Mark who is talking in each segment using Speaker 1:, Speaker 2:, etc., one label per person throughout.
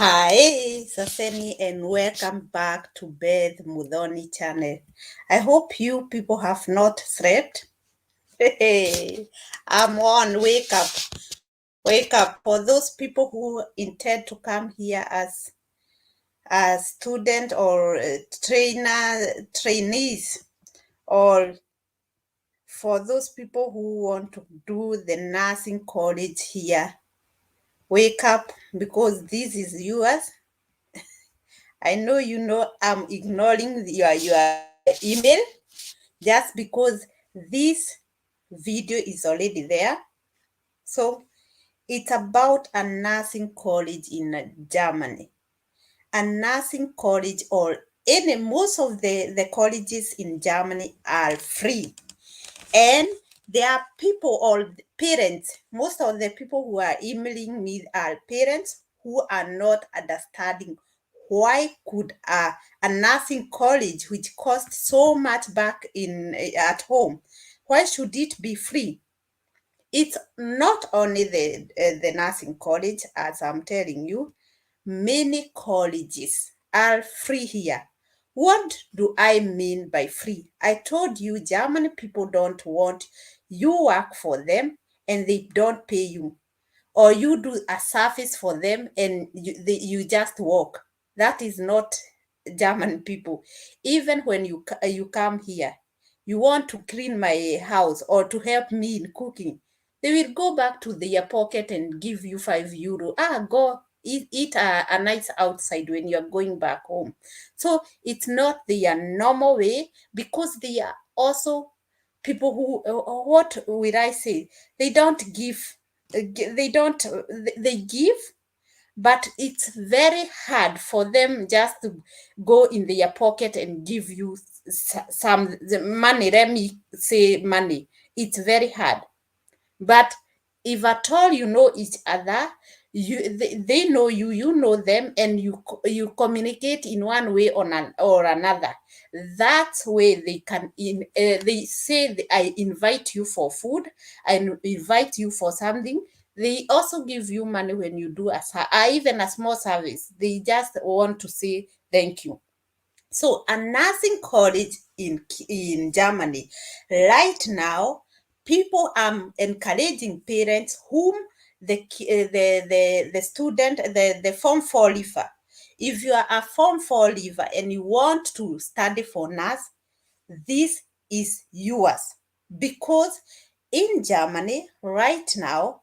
Speaker 1: Hi, Saseni, and welcome back to Beth Mudhoni channel. I hope you people have not slept. Hey, I'm on. Wake up, wake up. For those people who intend to come here as a student or trainees, or for those people who want to do the nursing college here, wake up because this is yours. I know I'm ignoring your email just because this video is already there. So it's about a nursing college in Germany. A nursing college or most of the colleges in Germany are free. And there are people or parents, most of the people who are emailing me are parents who are not understanding why could a nursing college which costs so much back in at home, why should it be free? It's not only the nursing college, as I'm telling you, many colleges are free here. What do I mean by free? I told you German people don't want you work for them and they don't pay you, or you do a service for them and you just walk. That is not German people. Even when you come here, you want to clean my house or to help me in cooking, they will go back to their pocket and give you €5. Go eat a nice outside when you're going back home. So it's not their normal way, because they are also people who, what will I say? They don't give. They don't. They give, but it's very hard for them just to go in their pocket and give you some the money. Let me say money. It's very hard. But if at all you know each other, they know you, you know them, and you communicate in one way or another. That way they can they say I invite you for food, I invite you for something. They also give you money when you do even a small service. They just want to say thank you. So a nursing college in Germany right now, people are encouraging parents whom the student, the form 4 leaver. If you are a form 4 leaver and you want to study for nurse, this is yours, because in Germany right now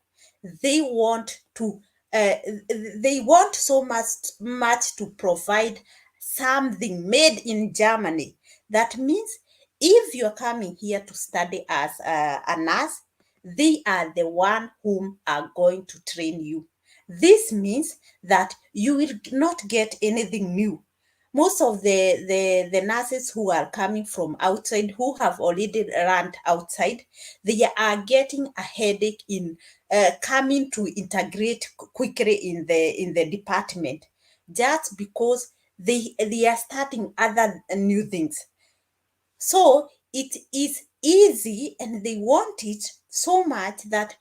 Speaker 1: they want to they want so much to provide something made in Germany. That means if you're coming here to study as a nurse, they are the one whom are going to train you. This means that you will not get anything new. Most of the nurses who are coming from outside, who have already learned outside, they are getting a headache in coming to integrate quickly in the department, just because they are starting other new things. So it is easy and they want it so much that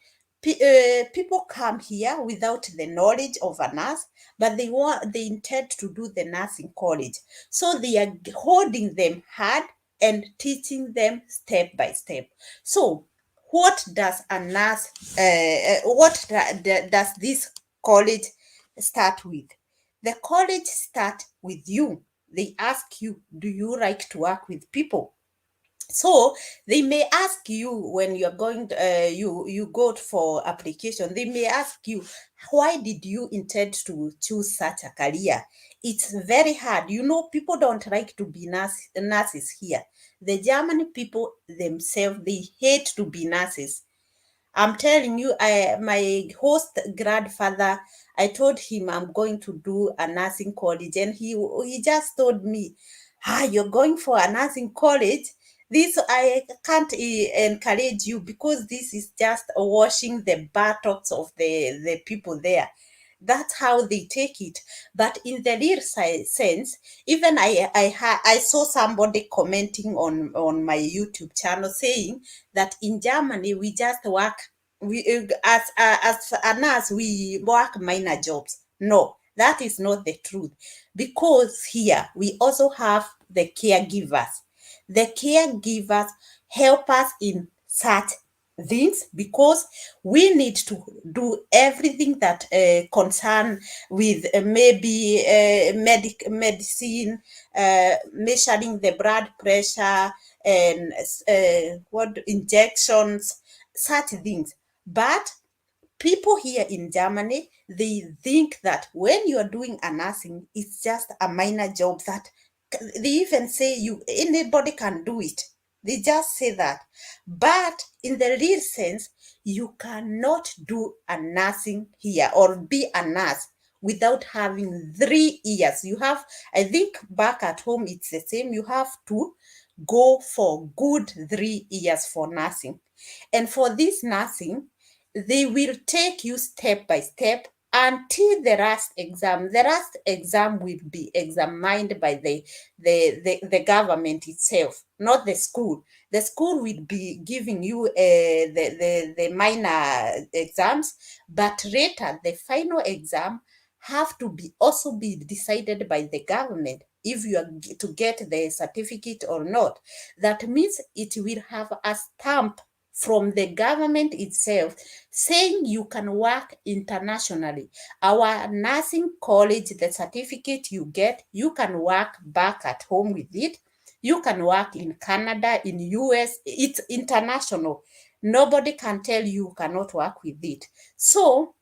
Speaker 1: people come here without the knowledge of a nurse, but they intend to do the nursing college. So they are holding them hard and teaching them step by step. So what does a nurse, does this college start with? The college start with you. They ask you, do you like to work with people? So they may ask you when you're going to, you go for application, they may ask you, why did you intend to choose such a career? It's very hard. People don't like to be nurses here. The German people themselves, they hate to be nurses. I'm telling you, my host grandfather, I told him I'm going to do a nursing college, and he just told me, you're going for a nursing college? This I can't encourage you, because this is just washing the buttocks of the people there. That's how they take it. But in the real sense, even I saw somebody commenting on my YouTube channel saying that in Germany we just work, we as a nurse we work minor jobs. No, That is not the truth, because here we also have the caregivers. The caregivers help us in such things, because we need to do everything that concern with maybe medicine, measuring the blood pressure, and what injections, such things. But people here in Germany, they think that when you are doing a nursing, it's just a minor job that they even say you anybody can do it. They just say that. But in the real sense, you cannot do a nursing here or be a nurse without having 3 years. You have, I think back at home it's the same. You have to go for good 3 years for nursing. And for this nursing, they will take you step by step until the last exam. The last exam will be examined by the government itself, not the school. The school will be giving you the minor exams, but later the final exam have to be also be decided by the government if you are to get the certificate or not. That means it will have a stamp from the government itself saying you can work internationally. Our nursing college, the certificate you get, you can work back at home with it. You can work in Canada, in US, it's international. Nobody can tell you cannot work with it. So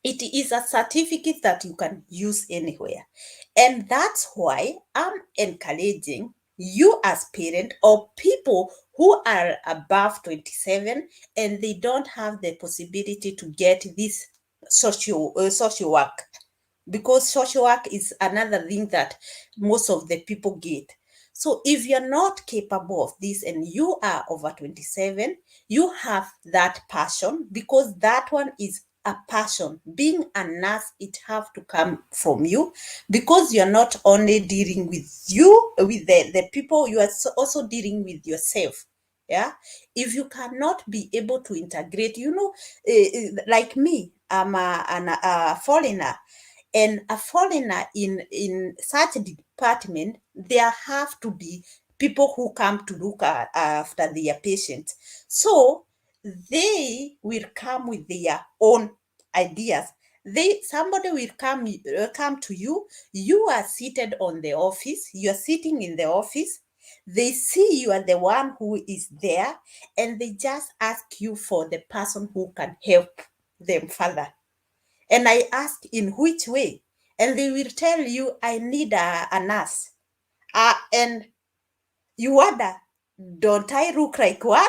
Speaker 1: it is a certificate that you can use anywhere. And that's why I'm encouraging you as parent or people who are above 27 and they don't have the possibility to get this social work, because social work is another thing that most of the people get. So if you're not capable of this and you are over 27, you have that passion, because that one is a passion. Being a nurse, it have to come from you, because you're not only dealing with you, with the people, you are also dealing with yourself. Yeah. If you cannot be able to integrate, like me, I'm a foreigner, and a foreigner in such a department, there have to be people who come to look after their patients. So they will come with their own ideas. Somebody will come to you. You are seated on the office. You are sitting in the office. They see you are the one who is there, and they just ask you for the person who can help them further. And I ask in which way, and they will tell you, I need a nurse. And you wonder, don't I look like one?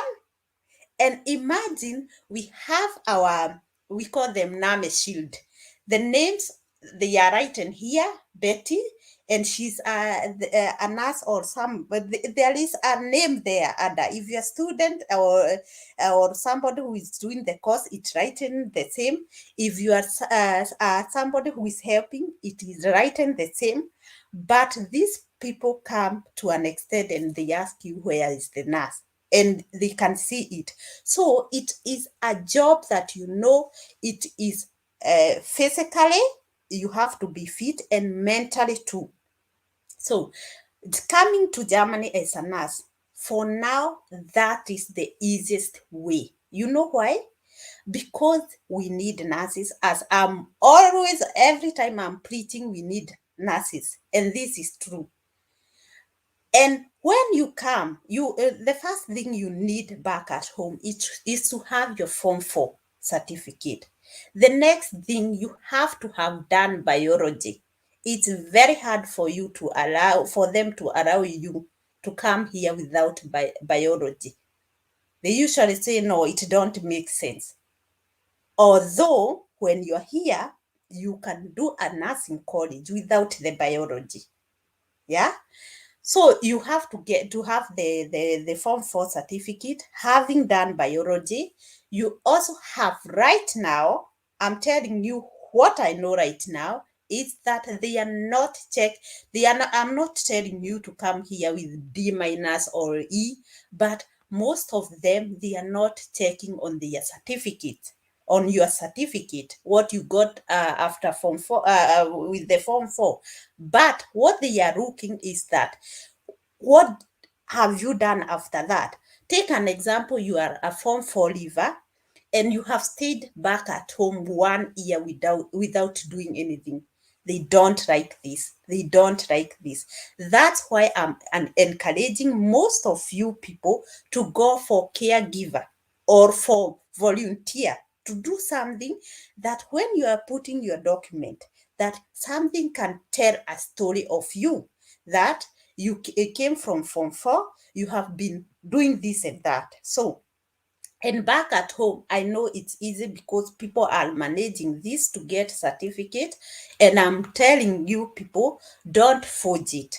Speaker 1: And imagine we have we call them name shield. The names, they are written here, Betty, and she's a nurse or some, but there is a name there. And if you're a student or somebody who is doing the course, it's written the same. If you are somebody who is helping, it is written the same. But these people come to an extent and they ask you, where is the nurse? And they can see it. So it is a job that it is physically, you have to be fit, and mentally too. So coming to Germany as a nurse, for now, that is the easiest way. You know why? Because we need nurses, as I'm always, every time I'm preaching, we need nurses. And this is true. And when you come, the first thing you need back at home is to have your Form 4 certificate. The next thing, you have to have done biology. It's very hard for them to allow you to come here without biology. They usually say, no, it don't make sense. Although when you're here, you can do a nursing college without the biology. Yeah. So you have to have the Form 4 certificate, having done biology. You also have right now, I'm telling you what I know right now, is that they are not I'm not telling you to come here with D minus or E, but most of them, they are not checking on their certificate. on your certificate, what you got after form 4, with the form 4. But what they are looking is that, what have you done after that? Take an example, you are a form 4 leaver and you have stayed back at home 1 year without doing anything. They don't like this. They don't like this. That's why I'm encouraging most of you people to go for caregiver or for volunteer to do something, that when you are putting your document, that something can tell a story of you, that you came from form 4, you have been doing this and that. So, and back at home, I know it's easy because people are managing this to get certificate. And I'm telling you people, don't forge it.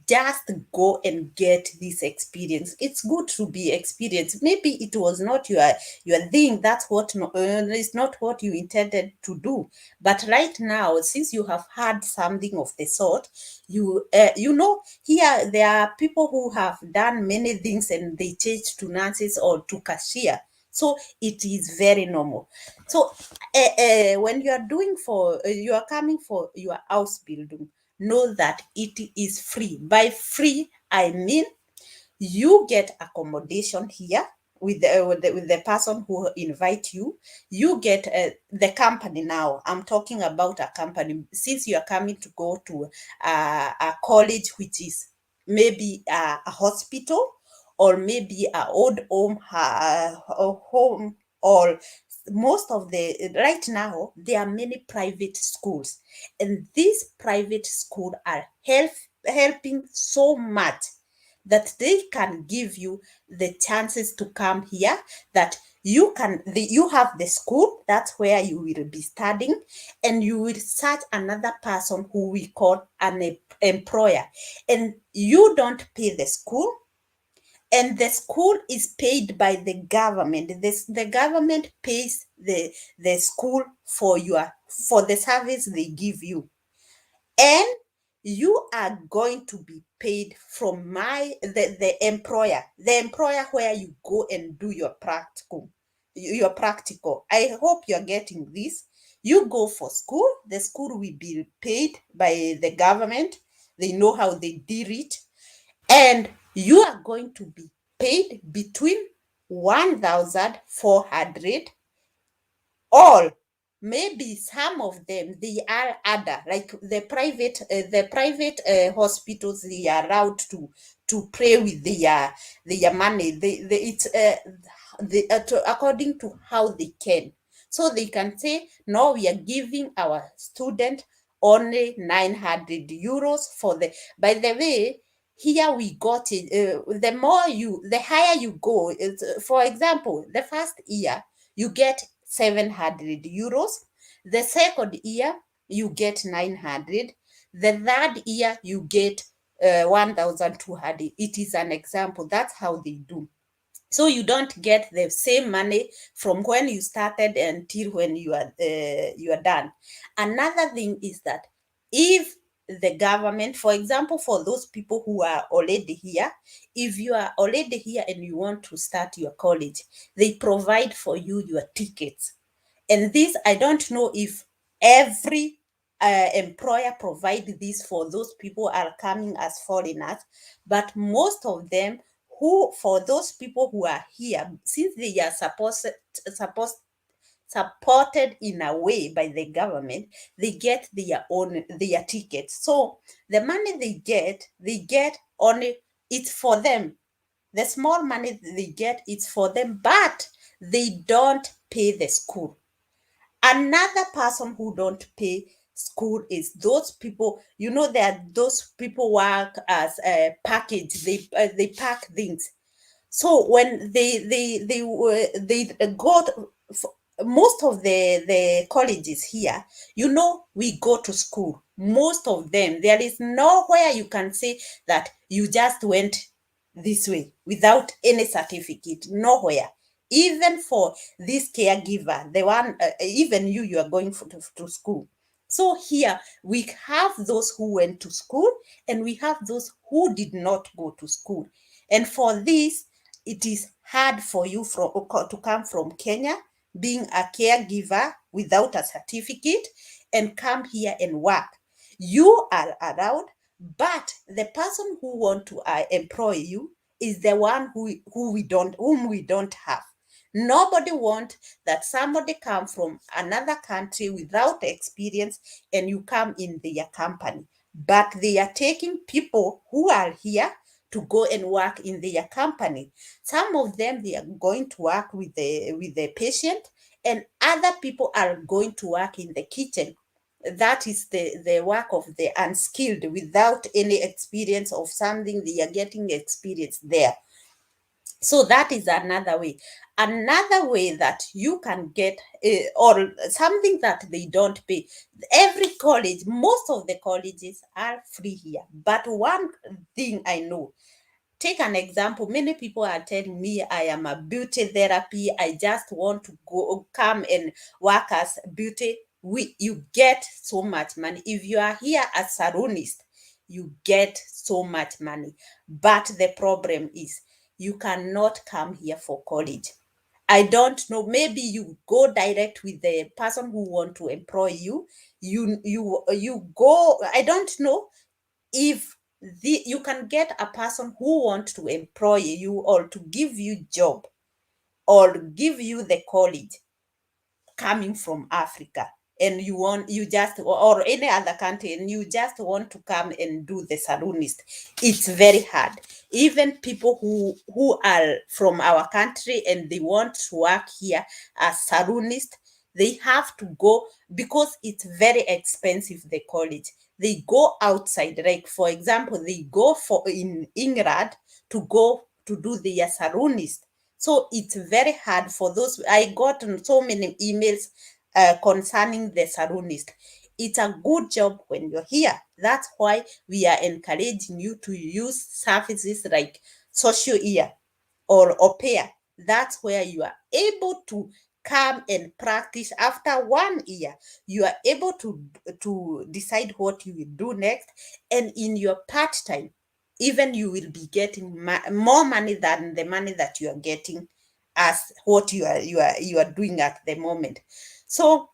Speaker 1: Just go and get this experience. It's good to be experienced. Maybe it was not your thing. That's what it's not what you intended to do. But right now, since you have had something of the sort, you know, here there are people who have done many things and they change to nurses or to cashier. So it is very normal. So when you are doing for you are coming for your house building, know that it is free. By free, I mean you get accommodation here with the person who invite you. You get the company. Now I'm talking about a company. Since you are coming to go to a college, which is maybe a hospital, or maybe a old home, a home, or most of the right now there are many private schools, and these private schools are helping so much that they can give you the chances to come here, that you have the school, that's where you will be studying, and you will search another person who we call an employer, and you don't pay the school, and the school is paid by the government. The government pays the school for the service they give you, and you are going to be paid from the employer where you go and do your practical. I hope you're getting this. You go for school, the school will be paid by the government. They know how they did it, and you are going to be paid between 1,400, all, maybe some of them they are other, like the private hospitals, they are allowed to play with their money. It's according to how they can. So they can say, no, we are giving our student only 900 euros for the, by the way, here we got it. The higher you go, for example, the first year you get 700 euros. The second year, you get 900. The third year, you get 1,200. It is an example. That's how they do. So you don't get the same money from when you started until when you are done. Another thing is that if the government, for example, for those people who are already here, if you are already here and you want to start your college, they provide for you your tickets. And this, I don't know if every employer provide this for those people are coming as foreigners, but most of them, who, for those people who are here, since they are supposed supported in a way by the government, they get their tickets. So the money they get only, it's for them. The small money they get, it's for them, but they don't pay the school. Another person who don't pay school is those people, that those people work as a package. They pack things. So when they got most of the colleges here, we go to school. Most of them, there is nowhere you can say that you just went this way without any certificate. Nowhere. Even for this caregiver, the one, even you are going to school. So here we have those who went to school, and we have those who did not go to school. And for this, it is hard for you to come from Kenya, being a caregiver without a certificate and come here and work. You are allowed, but the person who want to employ you is the one whom we don't have. Nobody want that somebody come from another country without experience and you come in their company. But they are taking people who are here to go and work in their company. Some of them, they are going to work with the patient, and other people are going to work in the kitchen. That is the work of the unskilled without any experience of something. They are getting experience there. So that is another way. Another way that you can get, or something that they don't pay. Every college, most of the colleges are free here. But one thing I know, take an example. Many people are telling me I am a beauty therapy. I just want to come and work as beauty. You get so much money. If you are here as salonist, you get so much money. But the problem is you cannot come here for college. I don't know. Maybe you go direct with the person who want to employ you. You go. I don't know if you can get a person who wants to employ you or to give you job or give you the college coming from Africa, and you just, or any other country, and you just want to come and do the salonist. It's very hard. Even people who are from our country and they want to work here as salonist, they have to go because it's very expensive, the college. They go outside, like for example, they go for in England to go to do their salonist. So it's very hard for those. I got so many emails concerning the salonist. It's a good job when you're here. That's why we are encouraging you to use services like social year or au pair. That's where you are able to come and practice. After 1 year, you are able to decide what you will do next. And in your part time, even you will be getting more money than the money that you are getting as what you are doing at the moment. So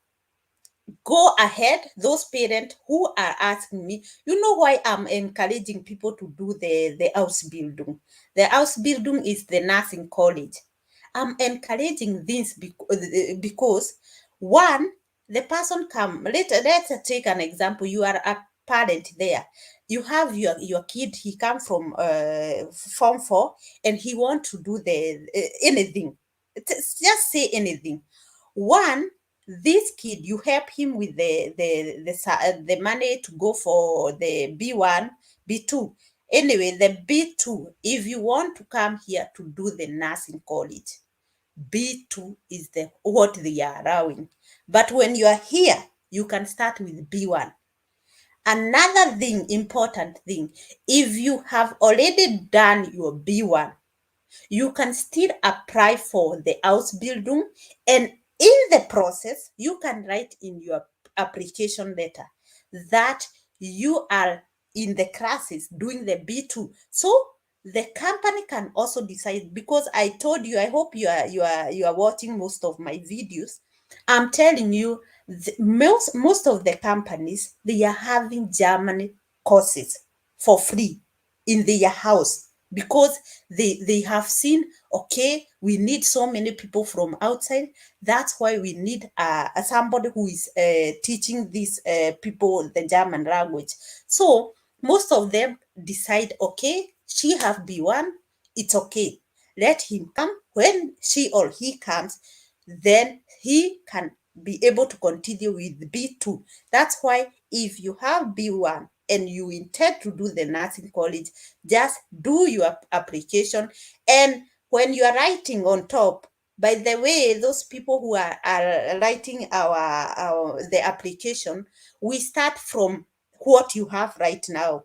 Speaker 1: go ahead. Those parents who are asking me, you know why I'm encouraging people to do the house building. The house building is the nursing college. I'm encouraging this because one, the person come. Let's take an example. You are a parent there. You have your kid. He come from form 4 and he want to do the anything. Just say anything. One, this kid, you help him with the money to go for the B1, B2. Anyway, the B2, if you want to come here to do the nursing college, B2 is the what they are allowing. But when you are here, you can start with B1. Another thing, important thing, if you have already done your B1, you can still apply for the house building, and in the process you can write in your application letter that you are in the classes doing the B2. So the company can also decide, because I told you, I hope you are watching most of my videos. I'm telling you, most of the companies, they are having German courses for free in their house, because they have seen, okay, we need so many people from outside. That's why we need somebody who is teaching these people the German language. So most of them decide, okay, she have B1, it's okay, let him come. When she or he comes, then he can be able to continue with B2. That's why if you have B1 and you intend to do the nursing college, just do your application. And when you are writing on top, by the way, those people who are writing our the application, we start from what you have right now.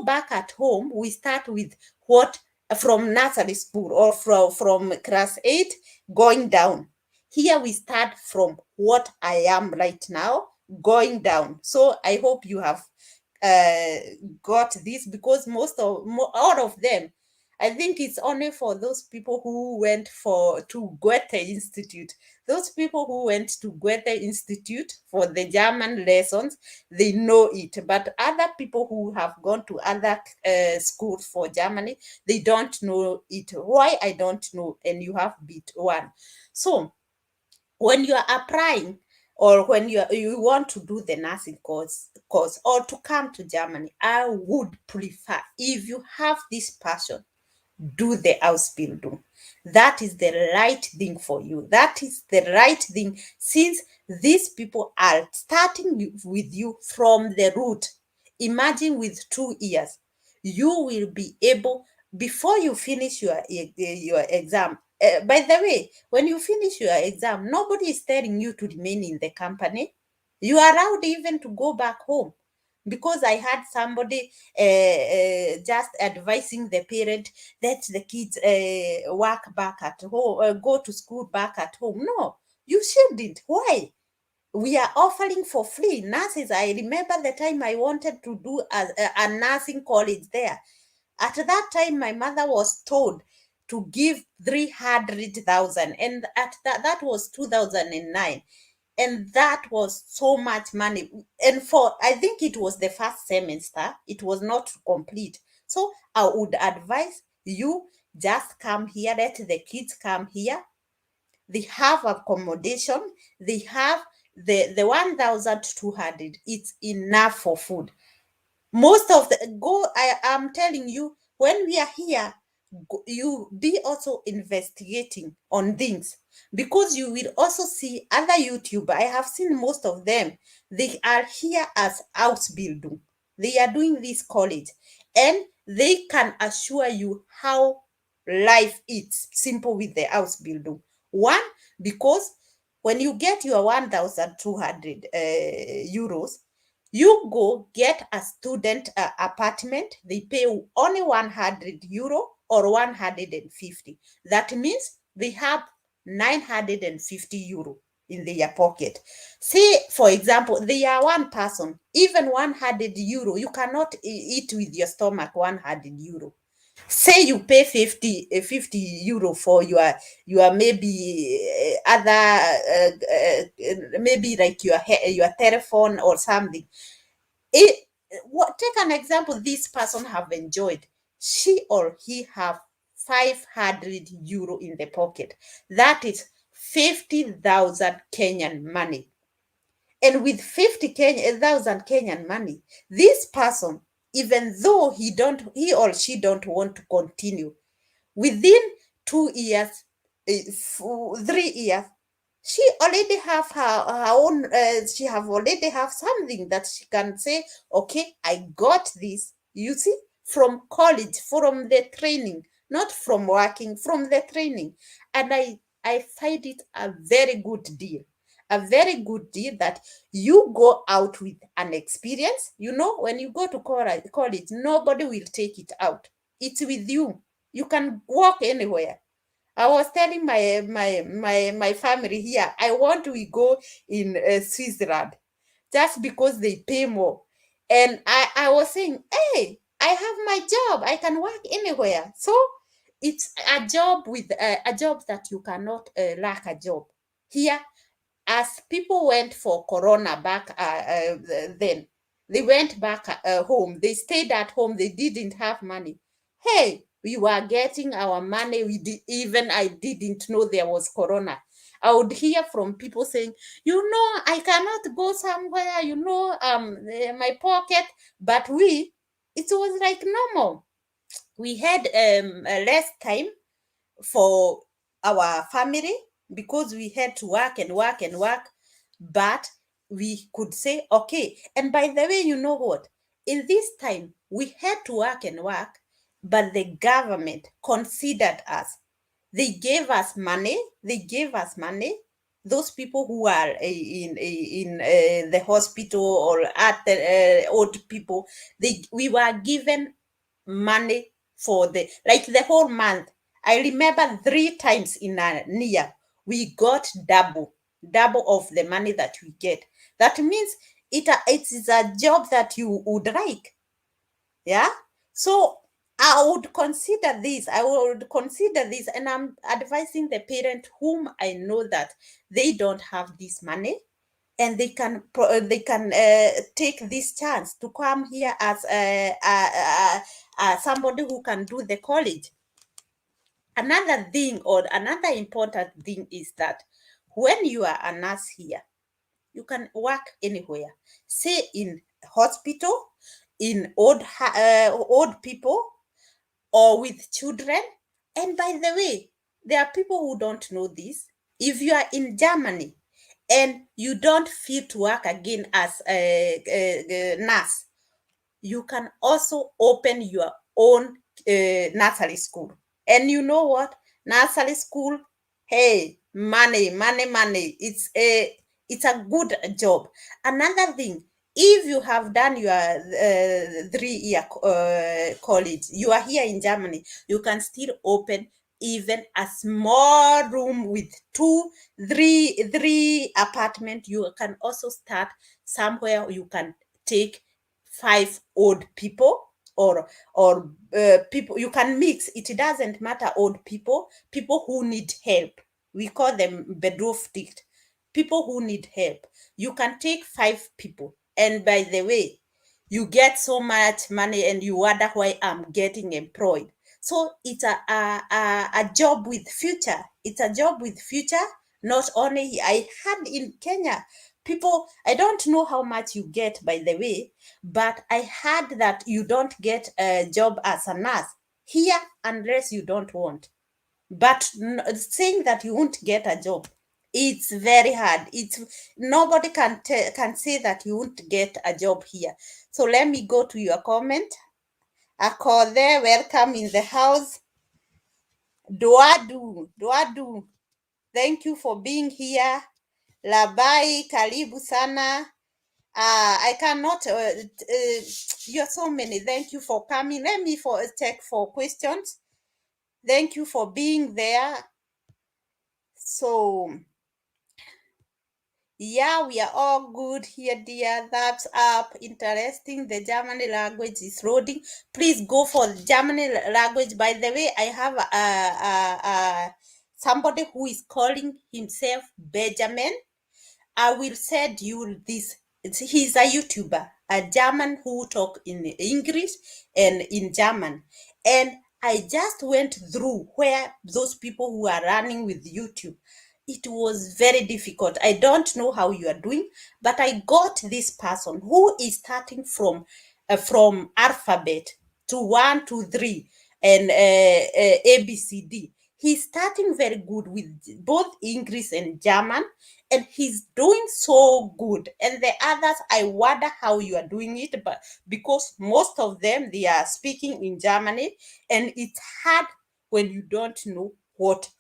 Speaker 1: Back at home, we start with what from nursery school or from class 8 going down. Here we start from what I am right now going down. So I hope you have got this, because all of them, I think it's only for those people who went to Goethe Institute. Those people who went to Goethe Institute for the German lessons, they know it. But other people who have gone to other schools for Germany, they don't know it. Why? I don't know. And you have bit one. So when you are applying, or when you want to do the nursing course or to come to Germany, I would prefer, if you have this passion, do the Ausbildung. That is the right thing for you. That is the right thing, since these people are starting with you from the root. Imagine with 2 years, you will be able, before you finish your exam. By the way, when you finish your exam, nobody is telling you to remain in the company. You are allowed even to go back home, because I had somebody just advising the parent that the kids work back at home, go to school back at home. No, you shouldn't. Why? We are offering for free nurses. I remember the time I wanted to do a nursing college there. At that time, my mother was told to give 300,000, and that was 2009, and that was so much money. And for, I think it was the first semester, it was not complete. So I would advise you, just come here, let the kids come here. They have accommodation, they have the 1,200. It's enough for food. Most of the go, I am telling you, when we are here, you be also investigating on things, because you will also see other YouTube. I have seen most of them. They are here as Ausbildung. They are doing this college, and they can assure you how life is simple with the Ausbildung. One, because when you get your 1,200 euros, you go get a student apartment. They pay only 100 euro or 150. That means they have 950 euro in their pocket. Say, for example, they are one person, even 100 euro, you cannot eat with your stomach 100 euro. Say you pay 50 euro for your maybe other maybe like your telephone or something. It, what, take an example, this person have enjoyed, she or he have 500 euro in the pocket. That is 50,000 Kenyan money. And with 50,000 Kenyan money, this person, even though he or she don't want to continue, within 2 years, 3 years, she already have her own, she have already have something that she can say, okay, I got this, you see, from college, from the training, not from working, from the training. And I find it a very good deal, a very good deal, that you go out with an experience. You know, when you go to college, nobody will take it out. It's with you. You can walk anywhere. I was telling my family here, I want we go in Switzerland, just because they pay more. And I was saying, hey, I have my job. I can work anywhere. So it's a job with a job that you cannot lack a job. Here, as people went for Corona back then, they went back home. They stayed at home. They didn't have money. Hey, we were getting our money. Even I didn't know there was Corona. I would hear from people saying, I cannot go somewhere, my pocket. But it was like normal. We had less time for our family, because we had to work and work and work. But we could say, okay. And by the way, you know what? In this time, we had to work and work, but the government considered us. They gave us money. They gave us money. Those people who are in the hospital, or at the old people, we were given money for the whole month. I remember 3 times in a year we got double of the money that we get. That means it is a job that you would like. Yeah. So I would consider this. I would consider this, and I'm advising the parent whom I know that they don't have this money, and they can take this chance to come here as somebody who can do the college. Another thing, or another important thing, is that when you are a nurse here, you can work anywhere, say in hospital, in old people, or with children. And by the way, there are people who don't know this. If you are in Germany and you don't feel to work again as a nurse, you can also open your own nursery school. And you know what? Nursery school, hey, money, money, money. It's a good job. Another thing, if you have done your 3-year college, you are here in Germany, you can still open even a small room with three apartment. You can also start somewhere you can take 5 old people, or people you can mix. It doesn't matter, old people who need help. We call them bedroof-dicht, people who need help. You can take 5 people, and by the way, you get so much money and you wonder why I'm getting employed. So it's a job with future. It's a job with future. Not only I had in Kenya, people, I don't know how much you get, by the way, but I heard that you don't get a job as a nurse here unless you don't want. But saying that you won't get a job, it's very hard. It's nobody can say that you won't get a job here. So let me go to your comment. Akode, welcome in the house. Doadu, thank you for being here. Labai, karibu sana. I cannot, you're so many. Thank you for coming. Let me check for questions. Thank you for being there. So, yeah, we are all good here, dear. That's up. Interesting. The German language is loading. Please go for the German language. By the way, I have somebody who is calling himself Benjamin. I will send you this. He's a YouTuber, a German who talk in English and in German. And I just went through where those people who are running with YouTube. It was very difficult. I don't know how you are doing, but I got this person who is starting from alphabet to 1, 2, 3, and ABCD. He's starting very good with both English and German, and he's doing so good. And the others, I wonder how you are doing it, but because most of them, they are speaking in Germany, and it's hard when you don't know what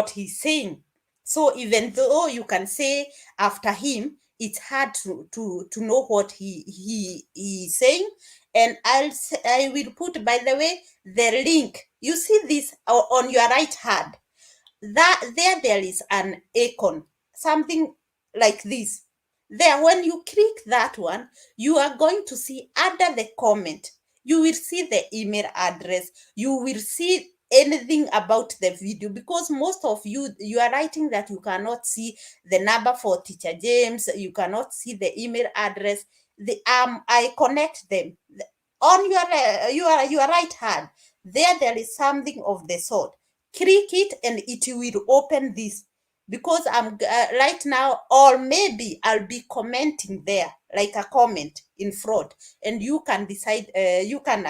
Speaker 1: he's saying. So even though you can say after him, it's hard to know what he is saying. And I will put, by the way, the link. You see this on your right hand, that there is an icon, something like this. There, when you click that one, you are going to see under the comment, you will see the email address, you will see anything about the video, because most of you are writing that you cannot see the number for teacher James, you cannot see the email address. I connect them on your right hand. There is something of the sort. Click it and it will open this, because I'm right now, or maybe I'll be commenting there, like a comment in front, and you can decide, you can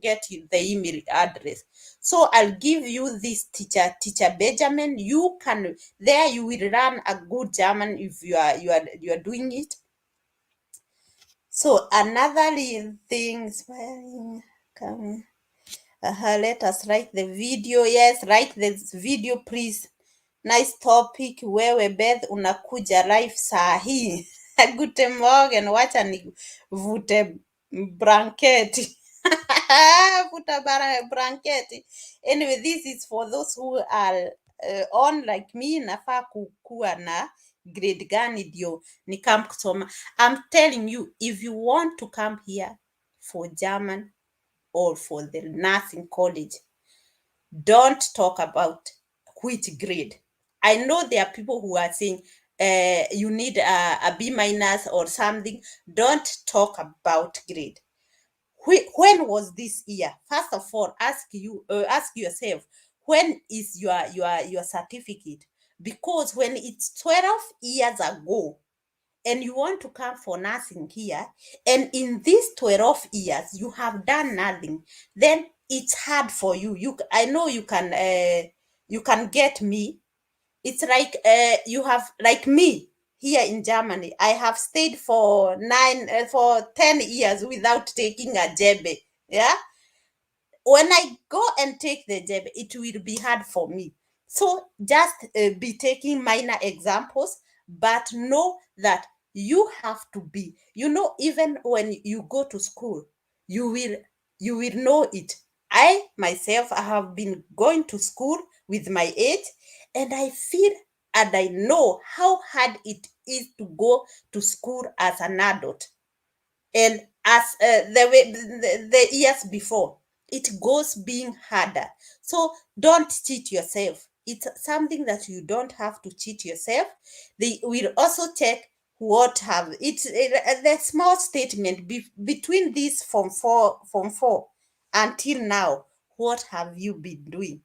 Speaker 1: get the email address. So I'll give you this teacher Benjamin. You can, there you will run a good German if you are doing it. So another thing, coming. Let us write the video. Yes, write this video please. Nice topic. Wewe Beth unakuja live saa hii. Guten Morgen, wacha nivute blanketi. Vuta blanketi. Anyway, this is for those who are on like me. Nafaa kukuwa na grade gani ndio nikam kusoma. I'm telling you, if you want to come here for German, or for the nursing college, don't talk about which grade. I know there are people who are saying you need a B minus or something. Don't talk about grade. When was this year? First of all, ask yourself, when is your certificate? Because when it's 12 years ago and you want to come for nursing here, and in these 12 years you have done nothing, then it's hard for you. I know you can get me. It's like you have, like me here in Germany. I have stayed for 10 years without taking a jebe. Yeah, when I go and take the job, it will be hard for me. So just be taking minor examples, but know that you have to be, even when you go to school, you will know it. I myself, I have been going to school with my age, and I feel and I know how hard it is to go to school as an adult. And as the years before, it goes being harder. So don't cheat yourself. It's something that you don't have to cheat yourself. They will also check what have it's the small statement between this form 4 until now. What have you been doing?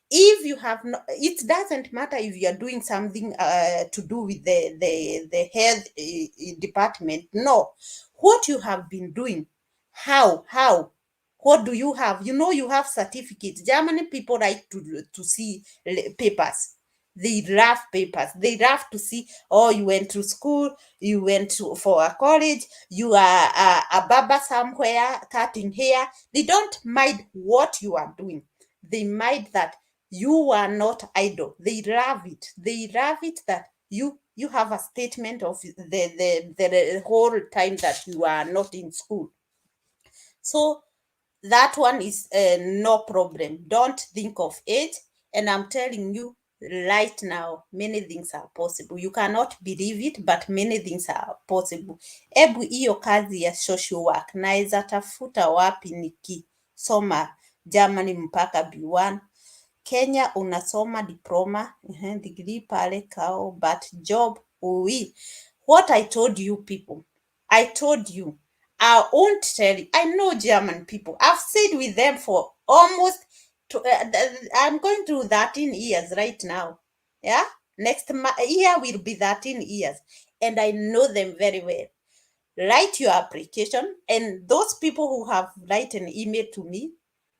Speaker 1: If you have not, it doesn't matter if you are doing something to do with the health department. No, what you have been doing, how what do you have? You have certificates. Germany people like to see papers. They love papers. They love to see, oh, you went to school, you went for a college, you are a barber somewhere cutting hair. They don't mind what you are doing. They mind that you are not idle. They love it. They love it that you have a statement of the whole time that you are not in school. So that one is no problem. Don't think of it. And I'm telling you right now, many things are possible. You cannot believe it, but many things are possible. Ebu hiyo kazi ya social work naweza tafuta wapi nikisoma Germany mpaka B1. Kenya unasoma diploma, degree pale kao, but job ui. What I told you people, I told you, I won't tell you. I know German people. I've stayed with them for almost, I'm going through 13 years right now. Yeah, next year will be 13 years, and I know them very well. Write your application, and those people who have written an email to me,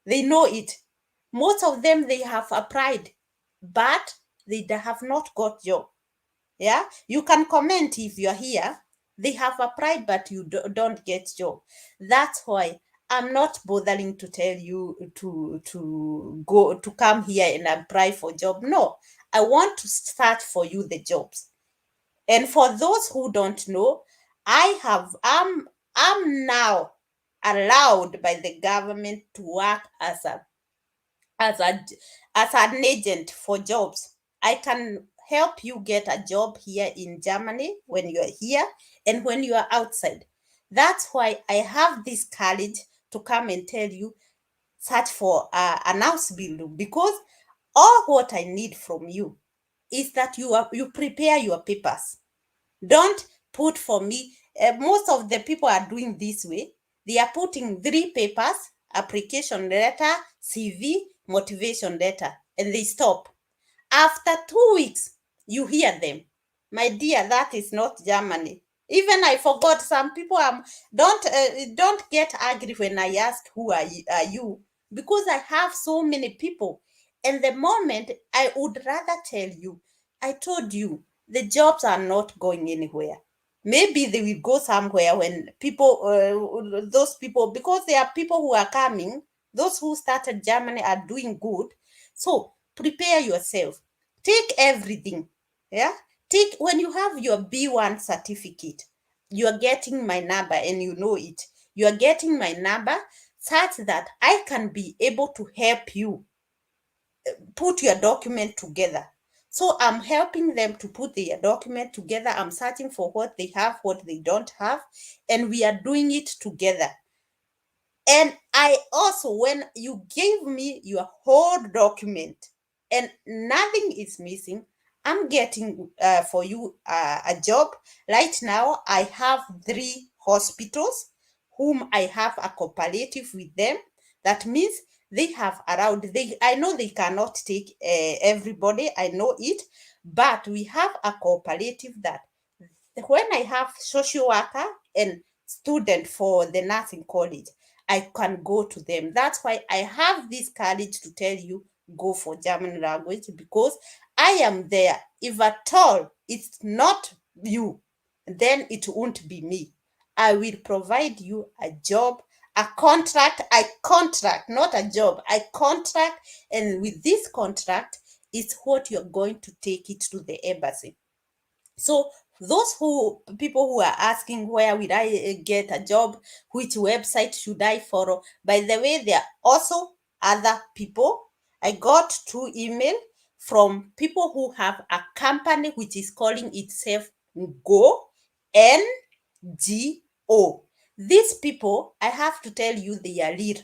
Speaker 1: they know it. Most of them, they have applied, but they have not got job. Yeah, you can comment if you're here. They have applied, but you don't get job. That's why I'm not bothering to tell you to go to come here and apply for job. No, I want to start for you the jobs. And for those who don't know, I'm now allowed by the government to work as a as an agent for jobs. I can help you get a job here in Germany when you're here and when you are outside. That's why I have this courage to come and tell you, search for an house bill, because all what I need from you is that you prepare your papers. Don't put for me. Most of the people are doing this way. They are putting 3 papers: application letter, CV, motivation letter, and they stop. After 2 weeks, you hear them. My dear, that is not Germany. Even I forgot some people. Don't get angry when I ask who are you, because I have so many people. And the moment I would rather tell you, I told you the jobs are not going anywhere. Maybe they will go somewhere when people, those people, because there are people who are coming. Those who started Germany are doing good. So prepare yourself. Take everything. Yeah. Take, when you have your B1 certificate, you are getting my number and you know it. You are getting my number such that I can be able to help you put your document together. So I'm helping them to put their document together. I'm searching for what they have, what they don't have, and we are doing it together. And I also, when you gave me your whole document and nothing is missing, I'm getting for you a job. Right now, I have 3 hospitals whom I have a cooperative with them. That means they have around, I know they cannot take everybody, I know it, but we have a cooperative that when I have social worker and student for the nursing college, I can go to them. That's why I have this courage to tell you go for German language, because I am there. If at all it's not you, then it won't be me. I will provide you a job, a contract, not a job, a contract. And with this contract, it's what you're going to take it to the embassy. So those people who are asking where will I get a job, which website should I follow? By the way, there are also other people. I got 2 email from people who have a company which is calling itself Go, NGO. These people, I have to tell you, they are real.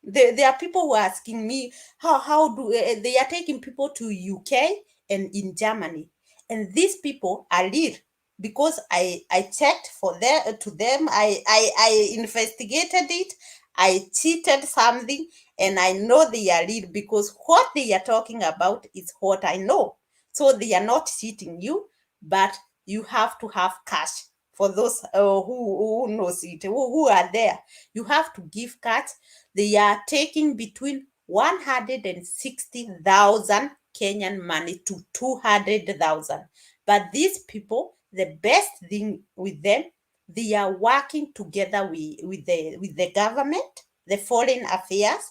Speaker 1: There are people who are asking me how do they are taking people to UK and in Germany, and these people are real, because I checked for them to them. I investigated it. I cheated something, and I know they are real, because what they are talking about is what I know. So they are not cheating you, but you have to have cash. For those who knows it, who are there, you have to give cash. They are taking between 160,000 Kenyan money to 200,000. But these people, the best thing with them, they are working together with the government, the foreign affairs,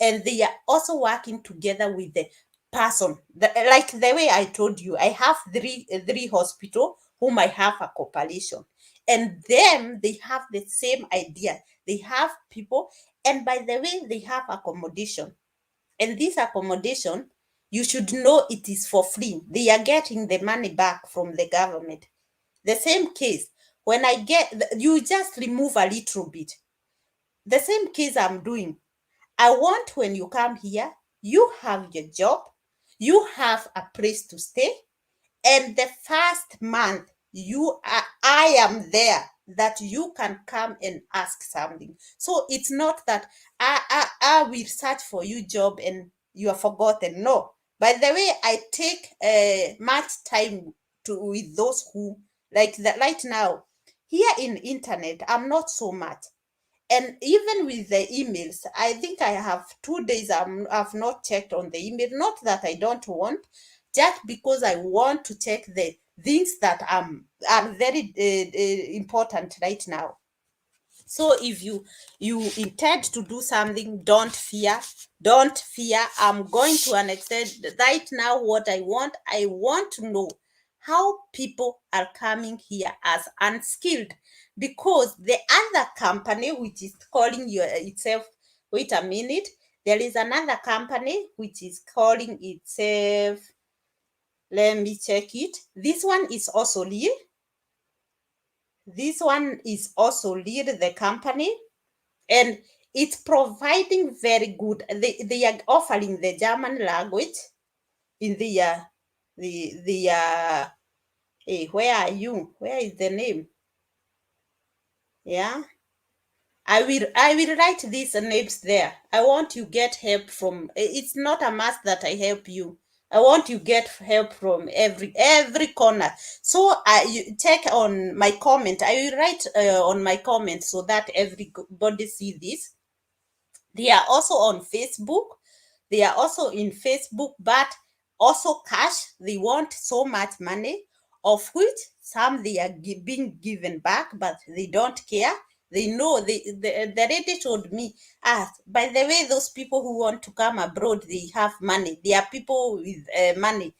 Speaker 1: and they are also working together with the person. Like the way I told you, I have three hospital whom I have a cooperation, and them they have the same idea. They have people, and by the way, they have accommodation. And this accommodation, you should know it is for free. They are getting the money back from the government. The same case, when I get, you just remove a little bit. The same case I'm doing. I want when you come here, you have your job, you have a place to stay, and the first month I am there, that you can come and ask something. So it's not that I will search for you job and you are forgotten. No. By the way, I take much time to with those who like that. Right now here in internet, I'm not so much. And even with the emails, I think I have 2 days I've not checked on the email. Not that I don't want, just because I want to check the things that are very important right now. So if you intend to do something, don't fear. Don't fear. I'm going to an extent right now. What I want to know how people are coming here as unskilled, because the other company which is calling itself, wait a minute, there is another company which is calling itself, let me check it. This one is also lead. This one is also lead the company, and it's providing very good. They are offering the German language in hey, where are you? Where is the name? Yeah. I will write these names there. I want you get help from, it's not a must that I help you. I want you get help from every corner. So you check on my comment. I will write on my comment so that everybody see this. They are also on Facebook. They are also in Facebook, but also cash. They want so much money, of which some they are being given back, but they don't care. They know the lady told me, by the way, those people who want to come abroad, they have money. They are people with money.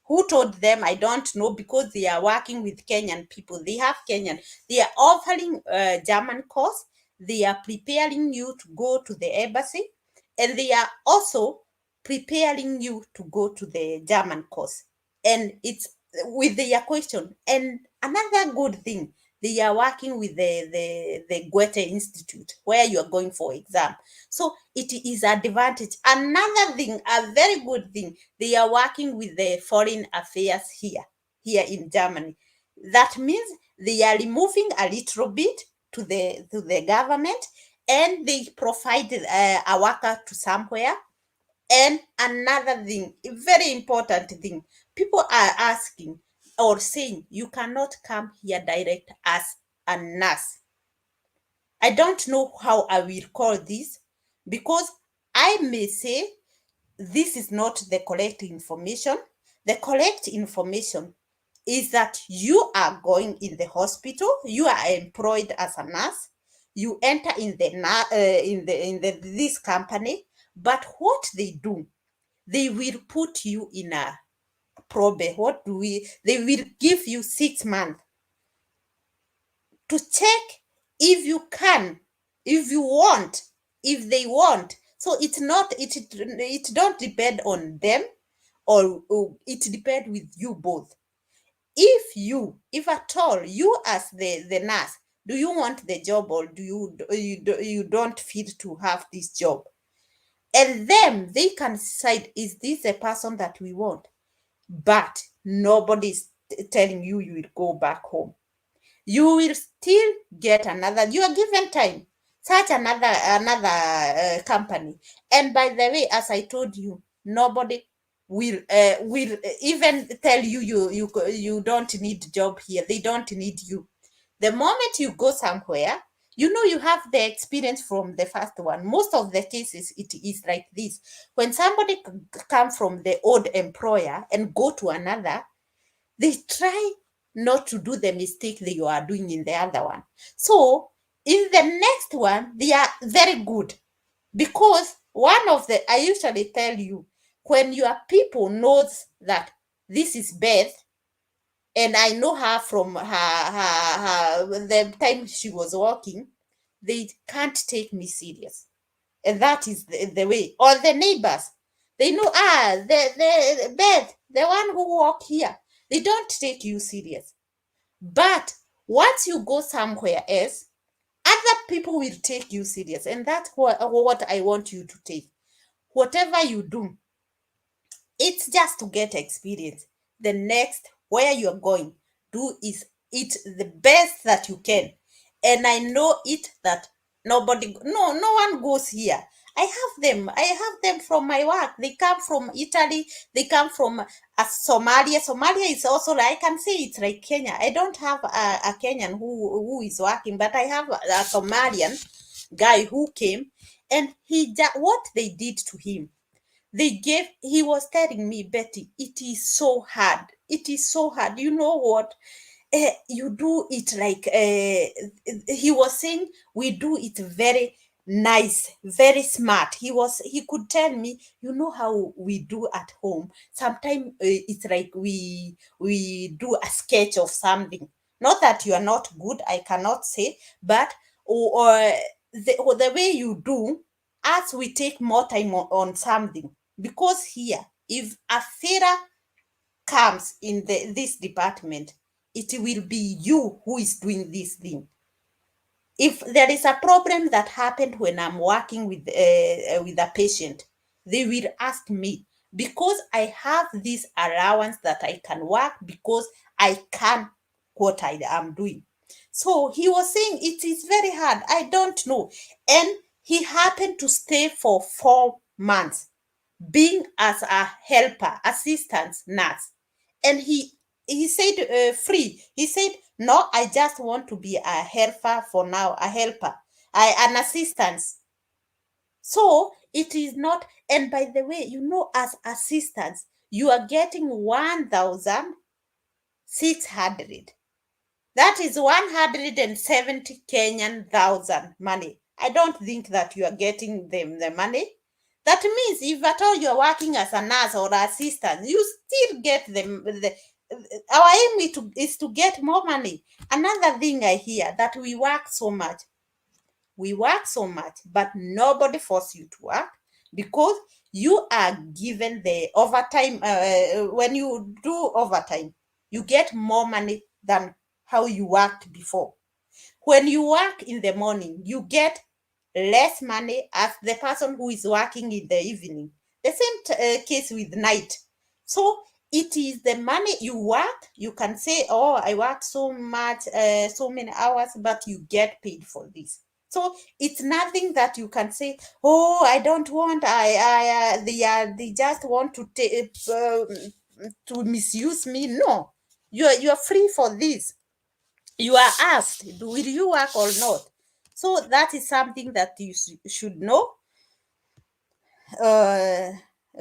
Speaker 1: Who told them? I don't know, because they are working with Kenyan people. They have Kenyan. They are offering German course. They are preparing you to go to the embassy, and they are also preparing you to go to the German course. And it's with their question. And another good thing, They are working with the Goethe Institute where you are going for exam. So it is advantage. Another thing, a very good thing, they are working with the foreign affairs here in Germany. That means they are removing a little bit to the government, and they provide a worker to somewhere. And another thing, a very important thing, people are asking or saying you cannot come here direct as a nurse. I don't know how I will call this, because I may say this is not the correct information. The correct information is that you are going in the hospital, you are employed as a nurse, you enter in the this company, but what they do, they will put you in a probe. What do we? They will give you 6 months to check if you can, if you want, if they want. So it's not, it don't depend on them, or it depends with you both. If at all you as the nurse, do you want the job, or you don't feel to have this job? And then they can decide, is this a person that we want? But nobody's telling you you will go back home. You will still get another, you are given time, search another company. And by the way, as I told you, nobody will even tell you you don't need job here. They don't need you. The moment you go somewhere, you have the experience from the first one. Most of the cases it is like this. When somebody come from the old employer and go to another, they try not to do the mistake that you are doing in the other one. So in the next one, they are very good, because one of the, I usually tell you, when your people knows that this is Beth, and I know her from the time she was working, they can't take me serious. And that is the way. Or the neighbors, they know, the Beth, the one who walk here, they don't take you serious. But once you go somewhere else, other people will take you serious. And that's what I want you to take. Whatever you do, it's just to get experience. The next, where you're going, do is it the best that you can. And I know it that no one goes here. I have them from my work. They come from Italy, they come from Somalia. Somalia is also, I can say it's like Kenya. I don't have a Kenyan who is working, but I have a Somalian guy who came, and what they did to him, he was telling me, Betty, it is so hard. It is so hard. You know what? You do it like, he was saying, we do it very nice, very smart. He could tell me, you know how we do at home. Sometimes it's like we do a sketch of something. Not that you are not good, I cannot say, but or the way you do, as we take more time on something. Because here, if a failure comes in this department, it will be you who is doing this thing. If there is a problem that happened when I'm working with a patient, they will ask me, because I have this allowance that I can work, because I can what I am doing. So he was saying it is very hard. I don't know. And he happened to stay for 4 months being as a helper, assistant nurse. And he said, free. He said, no, I just want to be a helper for now, a helper, an assistant. So it is not, and by the way, as assistants, you are getting 1,600. That is 170 Kenyan thousand money. I don't think that you are getting them the money. That means if at all you're working as a nurse or assistant, you still get them. Our aim is to get more money. Another thing I hear, that we work so much. We work so much, but nobody forces you to work, because you are given the overtime. When you do overtime, you get more money than how you worked before. When you work in the morning, you get less money as the person who is working in the evening. The same case with night. So it is the money you work. You can say, oh, I worked so much, so many hours, but you get paid for this. So it's nothing that you can say, oh, I don't want, they just want to to misuse me. No, you are free for this. You are asked, will you work or not? So that is something that you should know. uh,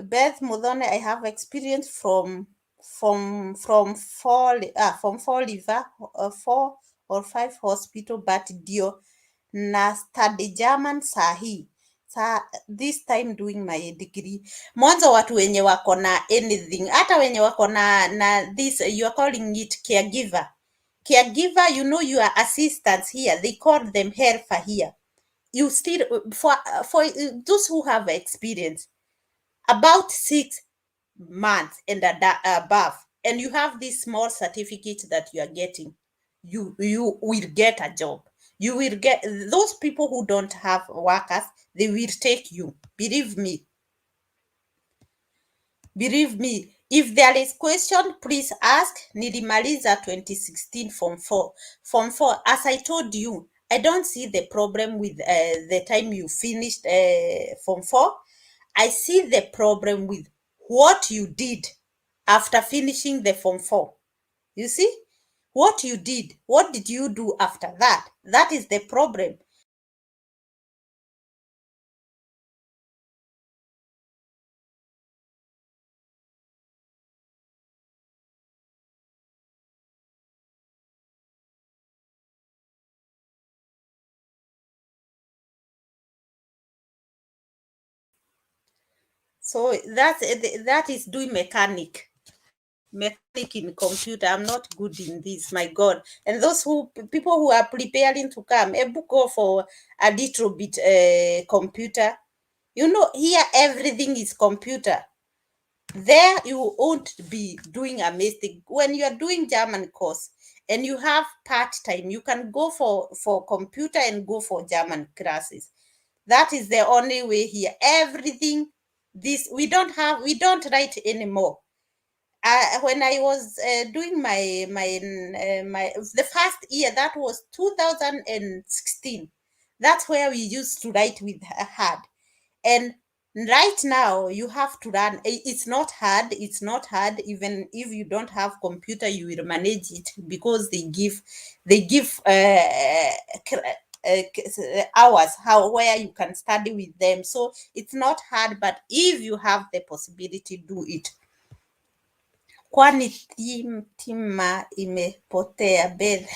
Speaker 1: Beth Mudone, I have experience from four liver, 4 or 5 hospital, but dio na study German sahi sa this time doing my degree. Mwanzo watu wenye wako na anything, hata wenye wako na this, you are calling it caregiver, you know, your assistants here, they call them helper here. You still, for those who have experience about 6 months and above, and you have this small certificate that you are getting, you will get a job. You will get those people who don't have workers, they will take you. Believe me. If there is question, please ask. Nilimaliza 2016 form 4. Form 4, as I told you, I don't see the problem with the time you finished form 4. I see the problem with what you did after finishing the form 4. You see? What you did. What did you do after that? That is the problem. So that is doing mechanic in computer. I'm not good in this, my God. And those people who are preparing to come, book go for a little bit computer. You know, here everything is computer. There you won't be doing a mistake. When you are doing German course and you have part-time, you can go for computer and go for German classes. That is the only way here. Everything, this, we don't write anymore. When I was doing my the first year, that was 2016. That's where we used to write with hard. And right now you have to run. It's not hard. Even if you don't have computer, you will manage it, because they give hours where you can study with them. So it's not hard, but if you have the possibility, do it. Kwani tima imepotea Beth.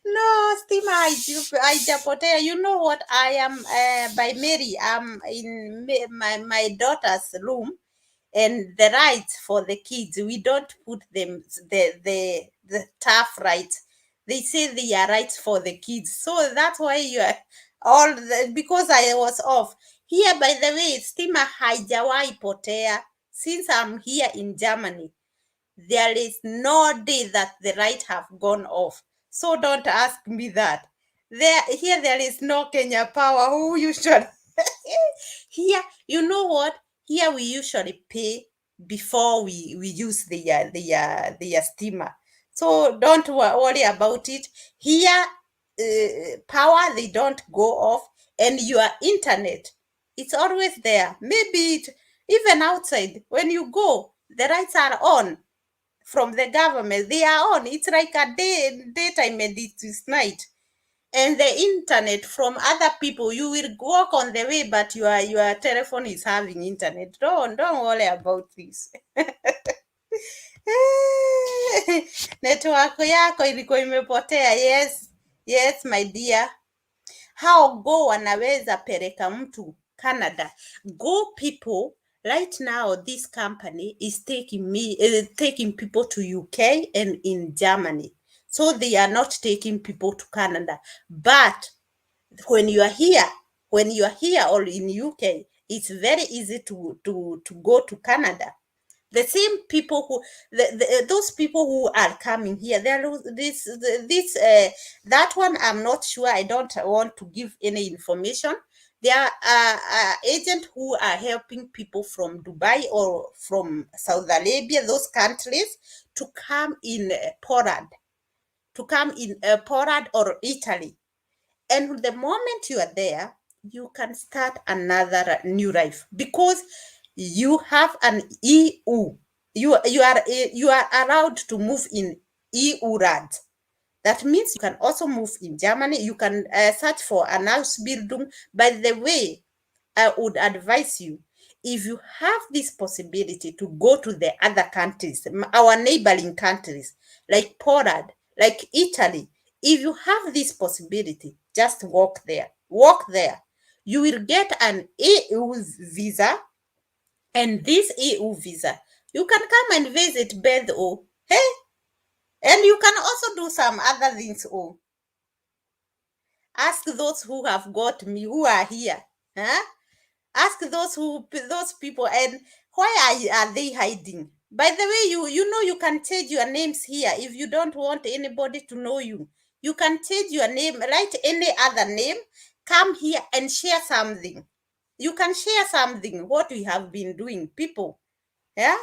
Speaker 1: No, stima haijapotea. You know what? I am by Mary. I'm in my daughter's room, and the rights for the kids, we don't put them the tough rights. They say they are rights for the kids. So that's why you are because I was off. Here, by the way, stima haijawahi potea. Since I'm here in Germany, there is no day that the light have gone off. So don't ask me that. There is no Kenya Power who usually here, you know what? Here we usually pay before we use the steamer. So don't worry about it. Here, power, they don't go off, and your internet, it's always there. Maybe even outside, when you go, the lights are on from the government. They are on. It's like a daytime, and it is night. And the internet from other people, you will walk on the way, but your telephone is having internet. Don't worry about this. Network yako ilikuwa imepotea. Yes my dear. How go wanaweza pereka mtu Canada? Go people. Right now, this company is taking people to UK and in Germany. So they are not taking people to Canada. But when you are here or in UK, it's very easy to go to Canada. The same people who, those people who are coming here, that one I'm not sure. I don't want to give any information. There are agents who are helping people from Dubai or from Saudi Arabia, those countries, to come in Poland, or Italy. And the moment you are there, you can start another new life because you have an EU. You are allowed to move in EU land. That means you can also move in Germany. You can search for an Ausbildung. By the way, I would advise you, if you have this possibility to go to the other countries, our neighboring countries, like Poland, like Italy, if you have this possibility, just walk there. Walk there. You will get an EU visa, and this EU visa, you can come and visit Beth. Oh, hey, and you can also do some other things. Oh, ask those who have got me, who are here. Huh? Ask those people, and why are they hiding? By the way, you can change your names here. If you don't want anybody to know you, you can change your name, write any other name, come here and share something. You can share something, what we have been doing, people. Yeah,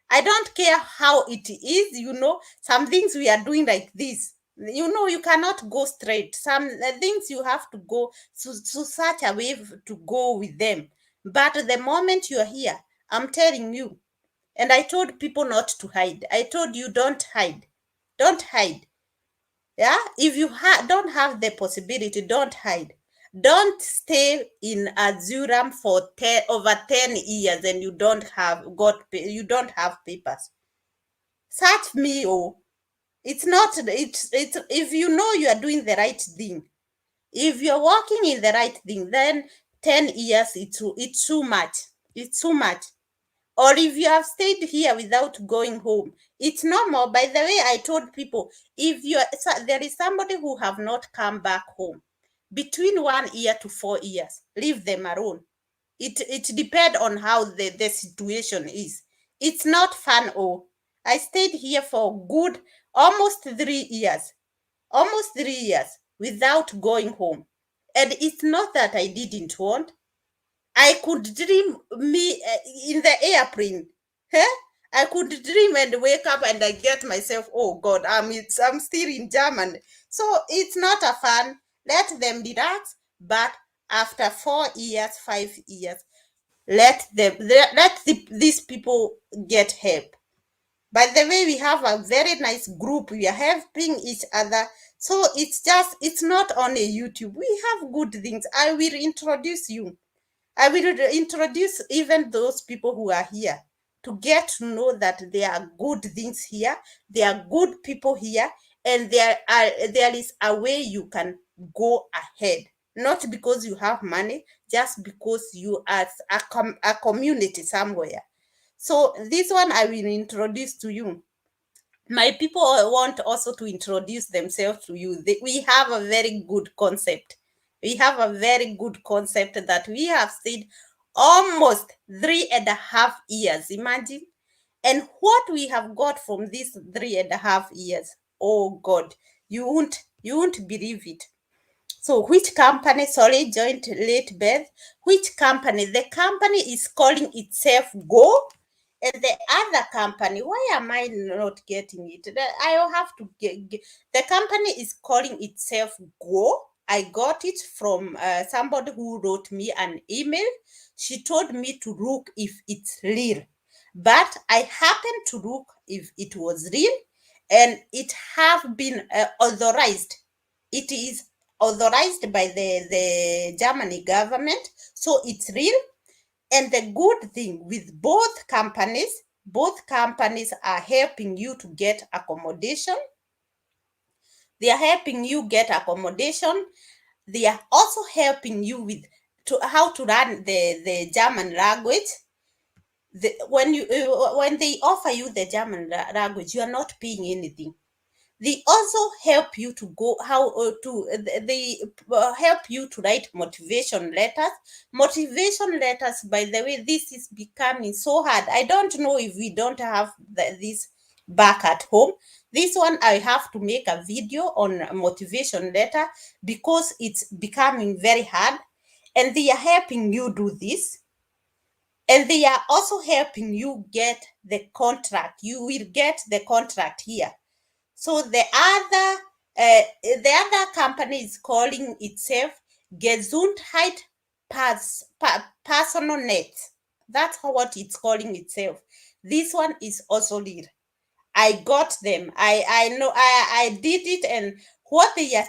Speaker 1: I don't care how it is. Some things we are doing like this. You cannot go straight. Some things you have to go to such a way to go with them. But the moment you are here, I'm telling you, and I told people not to hide. I told you, don't hide. Don't hide. Yeah, if you don't have the possibility, don't hide. Don't stay in Azuram for over 10 years and you don't have papers. Search me. Oh, it's not it's if you know you are doing the right thing, if you're working in the right thing, then 10 years, it's too much. It's too much. Or if you have stayed here without going home, it's normal. By the way, I told people, if there is somebody who have not come back home between 1 year to 4 years, leave them alone. It depends on how the situation is. It's not fun. Oh, I stayed here for good almost 3 years, without going home. And it's not that I didn't want. I could dream me in the airplane. Huh? I could dream and wake up and I get myself, oh God, I'm still in Germany. So it's not a fun. Let them relax. But after 4 years, 5 years, these people get help. By the way, we have a very nice group. We are helping each other. So it's not only YouTube. We have good things. I will introduce you. I will introduce even those people who are here to get to know that there are good things here, there are good people here, and there is a way you can go ahead. Not because you have money, just because you are a community somewhere. So this one I will introduce to you. My people want also to introduce themselves to you. We have a very good concept. We have a very good concept that we have stayed almost 3.5 years. Imagine. And what we have got from these 3.5 years, oh God, you won't believe it. So which company, sorry, joint late Beth, which company? The company is calling itself Go. And the other company, why am I not getting it? I'll have to get the company is calling itself Go. I got it from somebody who wrote me an email. She told me to look if it's real. But I happened to look if it was real, and it have been authorized. It is authorized by the Germany government, so it's real. And the good thing with both companies are helping you to get accommodation. They are helping you get accommodation. They are also helping you with how to learn the German language. When they offer you the German language, you are not paying anything. They also help you to go how to they help you to write motivation letters. Motivation letters, by the way, this is becoming so hard. I don't know if we don't have this back at home. This one I have to make a video on a motivation letter because it's becoming very hard, and they are helping you do this, and they are also helping you get the contract. You will get the contract here. So the other company is calling itself Gesundheit Personal Net. That's what it's calling itself. This one is also real. I got them. I know I did it, and what they are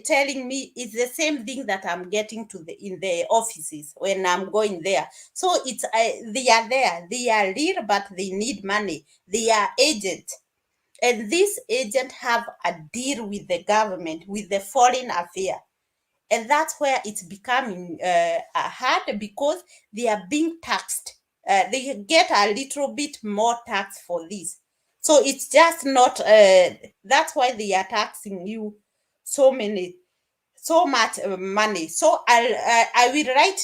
Speaker 1: telling me is the same thing that I'm getting to the in the offices when I'm going there. So it's they are there. They are real, but they need money. They are agents, and this agent have a deal with the government, with the foreign affair, and that's where it's becoming hard because they are being taxed. They get a little bit more tax for this, so it's just not that's why they are taxing you so much money. So I will write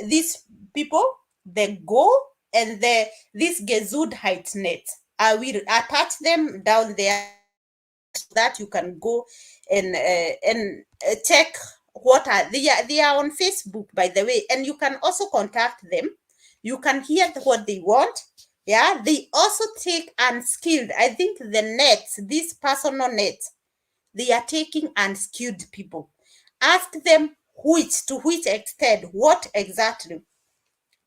Speaker 1: these people, the go and the this Gesundheit net. I will attach them down there so that you can go and check what are they are on Facebook, by the way, and you can also contact them. You can hear what they want. Yeah, they also take unskilled. I think the nets, this personal net, they are taking unskilled people. Ask them which to which extent, what exactly,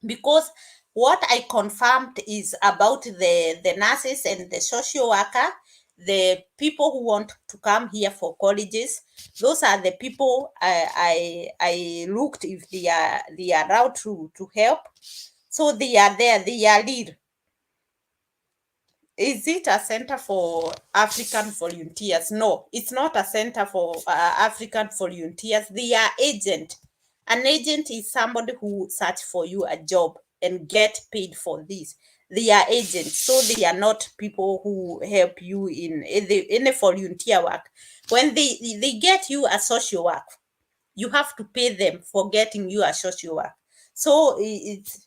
Speaker 1: because what I confirmed is about the nurses and the social worker, the people who want to come here for colleges. Those are the people I looked if they are allowed to help. So they are there. They are lead. Is it a center for African volunteers? No, it's not a center for African volunteers. They are agent. An agent is somebody who search for you a job and get paid for this. They are agents, so they are not people who help you in a volunteer work. When they get you a social work, you have to pay them for getting you a social work. So it's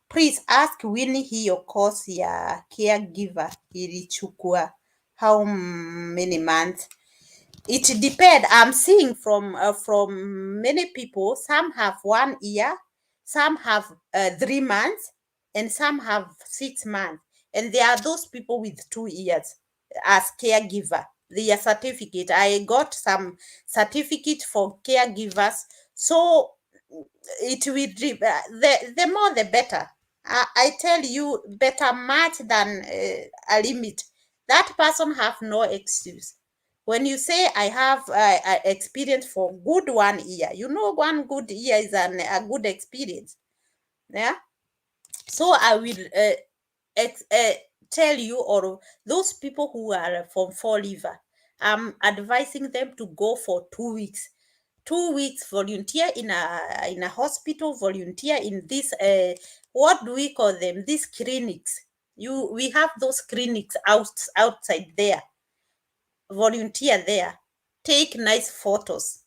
Speaker 1: please ask Winnie hiyo course ya caregiver ilichukua how many months. It depends. I'm seeing from many people. Some have 1 year, some have 3 months, and some have 6 months. And there are those people with 2 years as caregiver. Their certificate. I got some certificate for caregivers. So it will the more the better. I tell you, better much than a limit. That person have no excuse. When you say I have experience for good 1 year, 1 good year is a good experience. Yeah. So I will tell you, or those people who are from fall liver, I'm advising them to go for 2 weeks. 2 weeks volunteer in a hospital, volunteer in this what do we call them, these clinics. We have those clinics outside there. Volunteer there, take nice photos.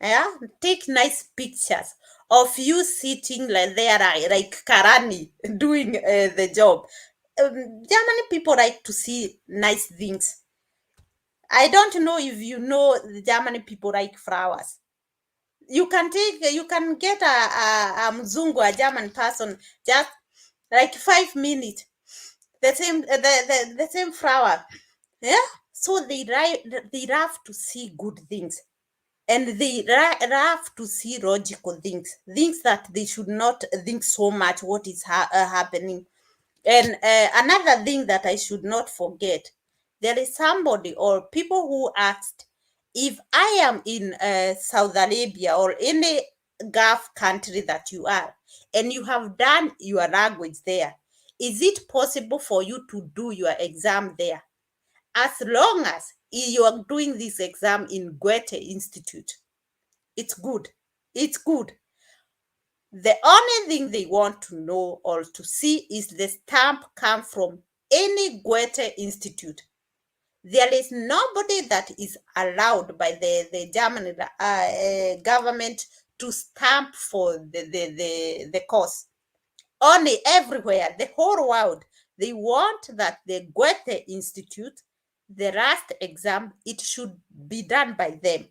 Speaker 1: Yeah, take nice pictures of you sitting like there, like Karani doing the job. Germany people like to see nice things. I don't know if you know, the Germany people like flowers. You can get a mzungu, a German person, just like 5 minutes, the same the same flower. Yeah, so they love to see good things, and they love to see logical things that they should not think so much what is happening. And another thing that I should not forget, there is somebody or people who asked, if I am in Saudi Arabia or any Gulf country that you are, and you have done your language there, is it possible for you to do your exam there? As long as you are doing this exam in Goethe Institute, it's good. It's good. The only thing they want to know or to see is the stamp come from any Goethe Institute. There is nobody that is allowed by the German government to stamp for the course. Only everywhere, the whole world, they want that the Goethe Institute, the last exam, it should be done by them.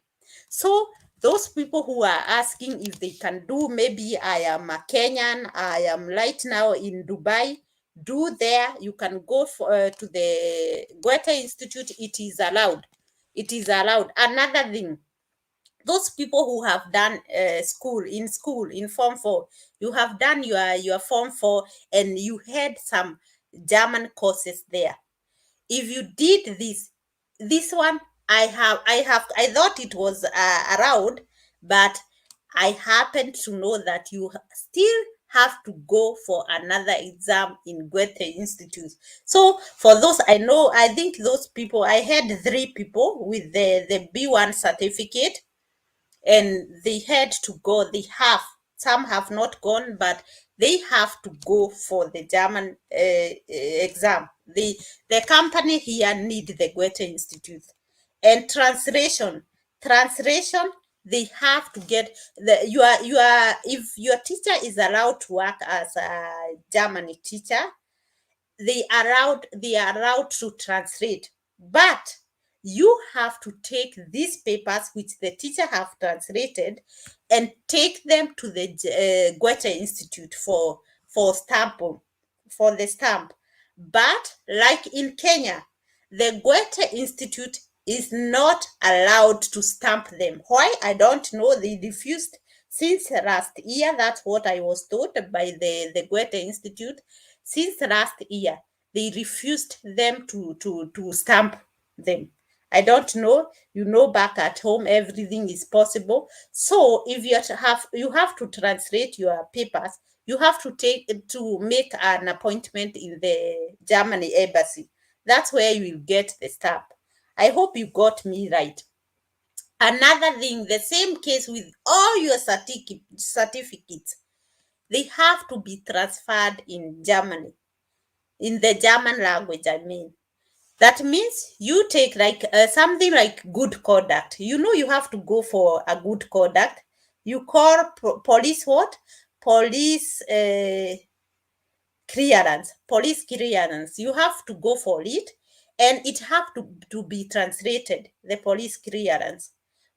Speaker 1: So those people who are asking if they can do, maybe I am a Kenyan, I am right now in Dubai, do there, you can go to the Goethe Institute, it is allowed. It is allowed. Another thing, those people who have done school in form 4, you have done your form 4 and you had some German courses there. If you did this one, I thought it was around, but I happen to know that you still have to go for another exam in Goethe Institute. So for those, I know, I think those people, I had 3 people with the B1 certificate, and they had to go. They have, some have not gone, but they have to go for the German exam. The company here need the Goethe Institute. And translation, they have to get the your if your teacher is allowed to work as a German teacher, they are allowed to translate, but you have to take these papers which the teacher have translated and take them to the Goethe Institute for stamp, for the stamp. But like in Kenya, the Goethe Institute is not allowed to stamp them. Why? I don't know. They refused since last year. That's what I was told by the Goethe Institute. Since last year, they refused them to stamp them. I don't know. Back at home, everything is possible. So if you have to translate your papers, you have to make an appointment in the Germany embassy. That's where you will get the stamp. I hope you got me right. Another thing, the same case with all your certificates, they have to be transferred in Germany, in the German language, I mean. That means you take like something like good conduct. You have to go for a good conduct. You call police what? Police clearance. You have to go for it, and it have to be translated, the police clearance.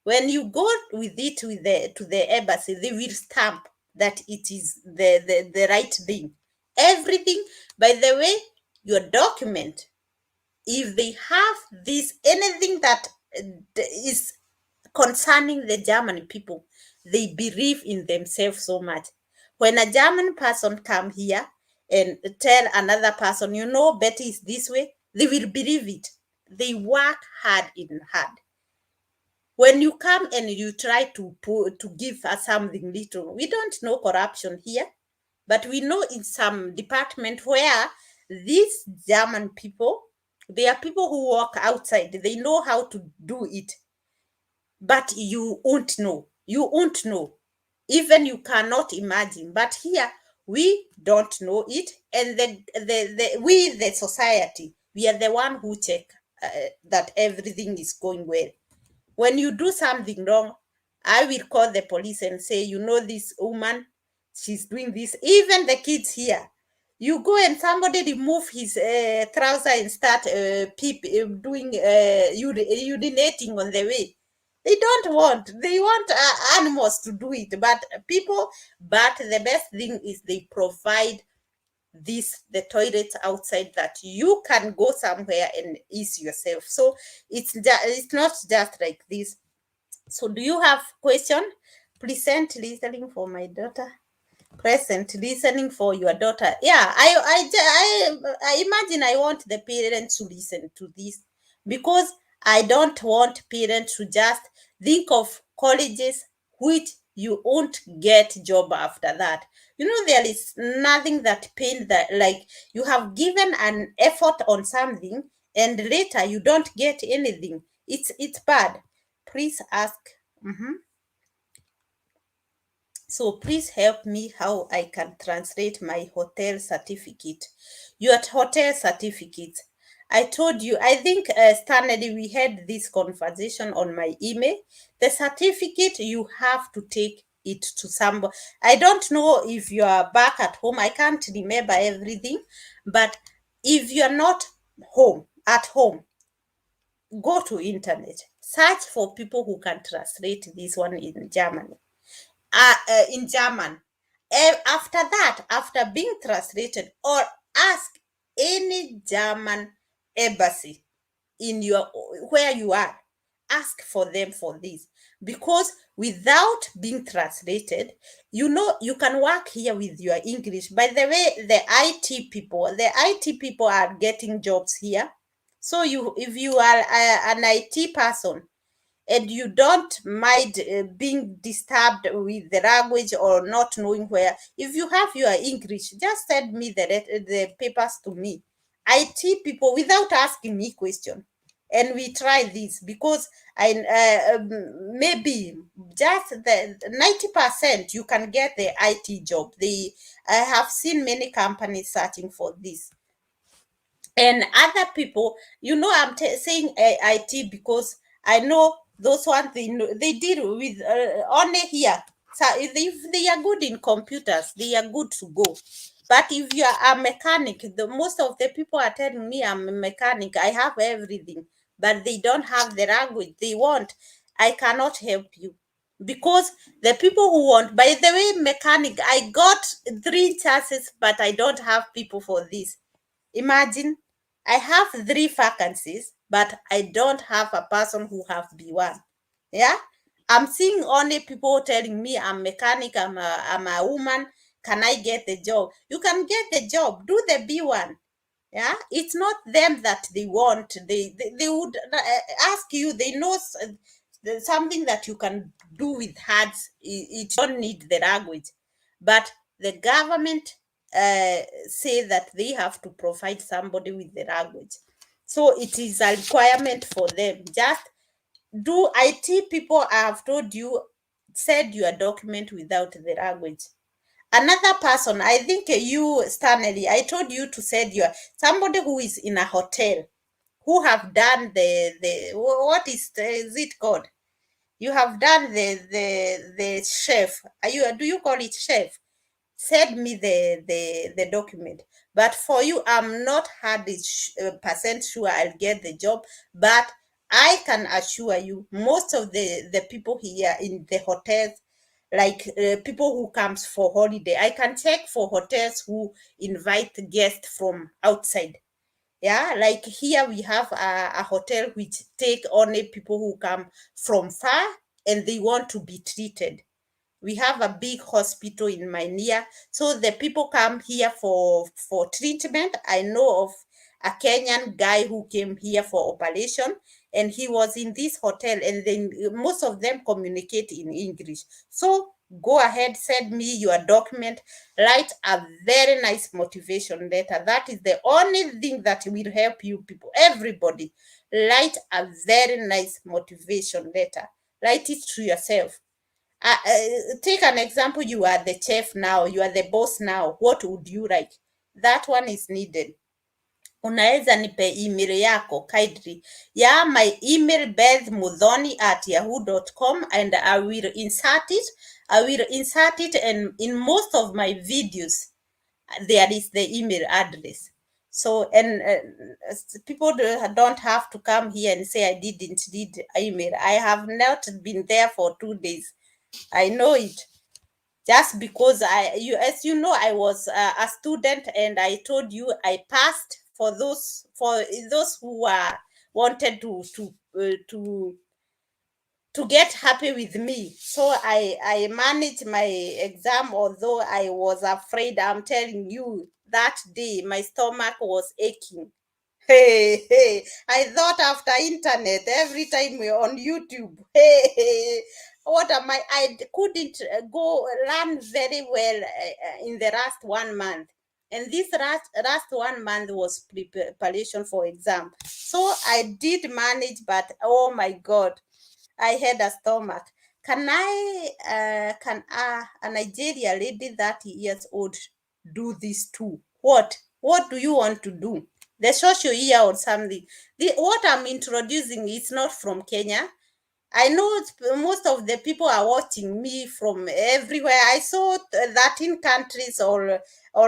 Speaker 1: When you go with it to the embassy, they will stamp that it is the right thing. Everything, by the way, your document, if they have this anything that is concerning the German people, they believe in themselves so much. When a German person come here and tell another person, Betty is this way, they will believe it. They work hard in hard. When you come and you try to give us something little, we don't know corruption here, but we know in some department where these German people, they are people who work outside. They know how to do it, but you won't know. You won't know. Even you cannot imagine. But here we don't know it, and we, the society, we are the one who check that everything is going well. When you do something wrong, I will call the police and say, this woman, she's doing this. Even the kids here, you go and somebody remove his trouser and start doing urinating on the way. They want animals to do it, but the best thing is they provide the toilets outside that you can go somewhere and ease yourself. So it's not just like this. So do you have question? Present listening for my daughter. Present listening for your daughter. Yeah, I imagine I want the parents to listen to this, because I don't want parents to just think of colleges which you won't get job after that. There is nothing that pain that, like, you have given an effort on something and later you don't get anything. It's bad. Please ask. So please help me how I can translate my hotel certificate. Your hotel certificate. I told you, I think, Stanley, we had this conversation on my email. The certificate, you have to take it to somebody. I don't know if you are back at home. I can't remember everything. But if you're not at home, go to internet. Search for people who can translate this one in Germany. In German. After that, after being translated, or ask any German embassy in your where you are, ask for them for this, because without being translated, you can work here with your English. By the way, the IT people are getting jobs here. So if you are an IT person and you don't mind being disturbed with the language or not knowing where, if you have your English, just send me the papers to me, IT people, without asking me question, and we try this, because maybe just the 90% you can get the IT job. I have seen many companies searching for this. And other people, I'm saying IT because I know those ones, they deal with only here. So if they are good in computers, they are good to go. But if you are a mechanic, most of the people are telling me I'm a mechanic, I have everything, but they don't have the language they want. I cannot help you, because the people who want, by the way, mechanic, I got 3 chances, but I don't have people for this. Imagine, I have 3 vacancies, but I don't have a person who have B1. Yeah, I'm seeing only people telling me I'm mechanic, I'm a woman. Can I get the job? You can get the job. Do the B1. Yeah, it's not them that they want. They would ask you. They know something that you can do with hands. It don't need the language, but the government say that they have to provide somebody with the language, so it is a requirement for them. Just do IT people, I have told you, send your document without the language. Another person, I think you, Stanley, I told you to send your somebody who is in a hotel, who have done what is it called? You have done the chef. Do you call it chef? Send me the document. But for you, I'm not 100% sure I'll get the job, but I can assure you, most of the people here in the hotels, like people who comes for holiday, I can check for hotels who invite guests from outside. Yeah, like here we have a hotel which take only people who come from far and they want to be treated. We have a big hospital in my near, so the people come here for treatment. I know of a Kenyan guy who came here for operation, and he was in this hotel, and then most of them communicate in English. So go ahead, send me your document, write a very nice motivation letter. That is the only thing that will help you people, everybody. Write a very nice motivation letter. Write it to yourself. Take an example. You are the chef now, you are the boss now. What would you like? That one is needed. Unaweza nipe email yako kindly. Yeah, my email bethmudhoni@yahoo.com, and I will insert it. And in most of my videos there is the email address. So, and people don't have to come here and say I didn't read email. I have not been there for 2 days. I know it. Just because as you know, I was a student, and I told you I passed. For those who wanted to get happy with me, so I managed my exam, although I was afraid. I'm telling you, that day my stomach was aching. Hey, hey, I thought after internet, every time we're on YouTube, hey, what am I couldn't go learn very well in the last 1 month. And this last 1 month was preparation for exam. So I did manage, but oh my God, I had a stomach. Can a Nigeria lady 30 years old do this too? What do you want to do? the social year or something. What I'm introducing is not from Kenya. I know most of the people are watching me from everywhere. I saw 13 countries or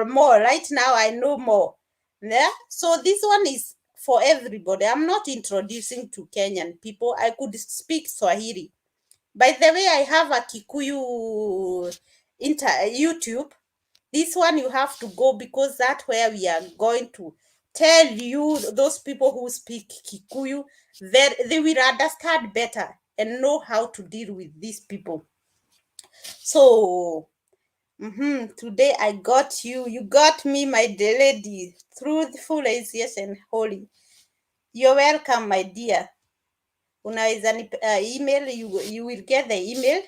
Speaker 1: more. Right now, I know more. Yeah. So this one is for everybody. I'm not introducing to Kenyan people. I could speak Swahili. By the way, I have a Kikuyu YouTube. This one you have to go because that's where we are going to tell you those people who speak Kikuyu that they will understand better and know how to deal with these people. So today I got you. You got me, my dear lady, truthful, yes, and holy. You're welcome, my dear. Unaweza email, you will get the email.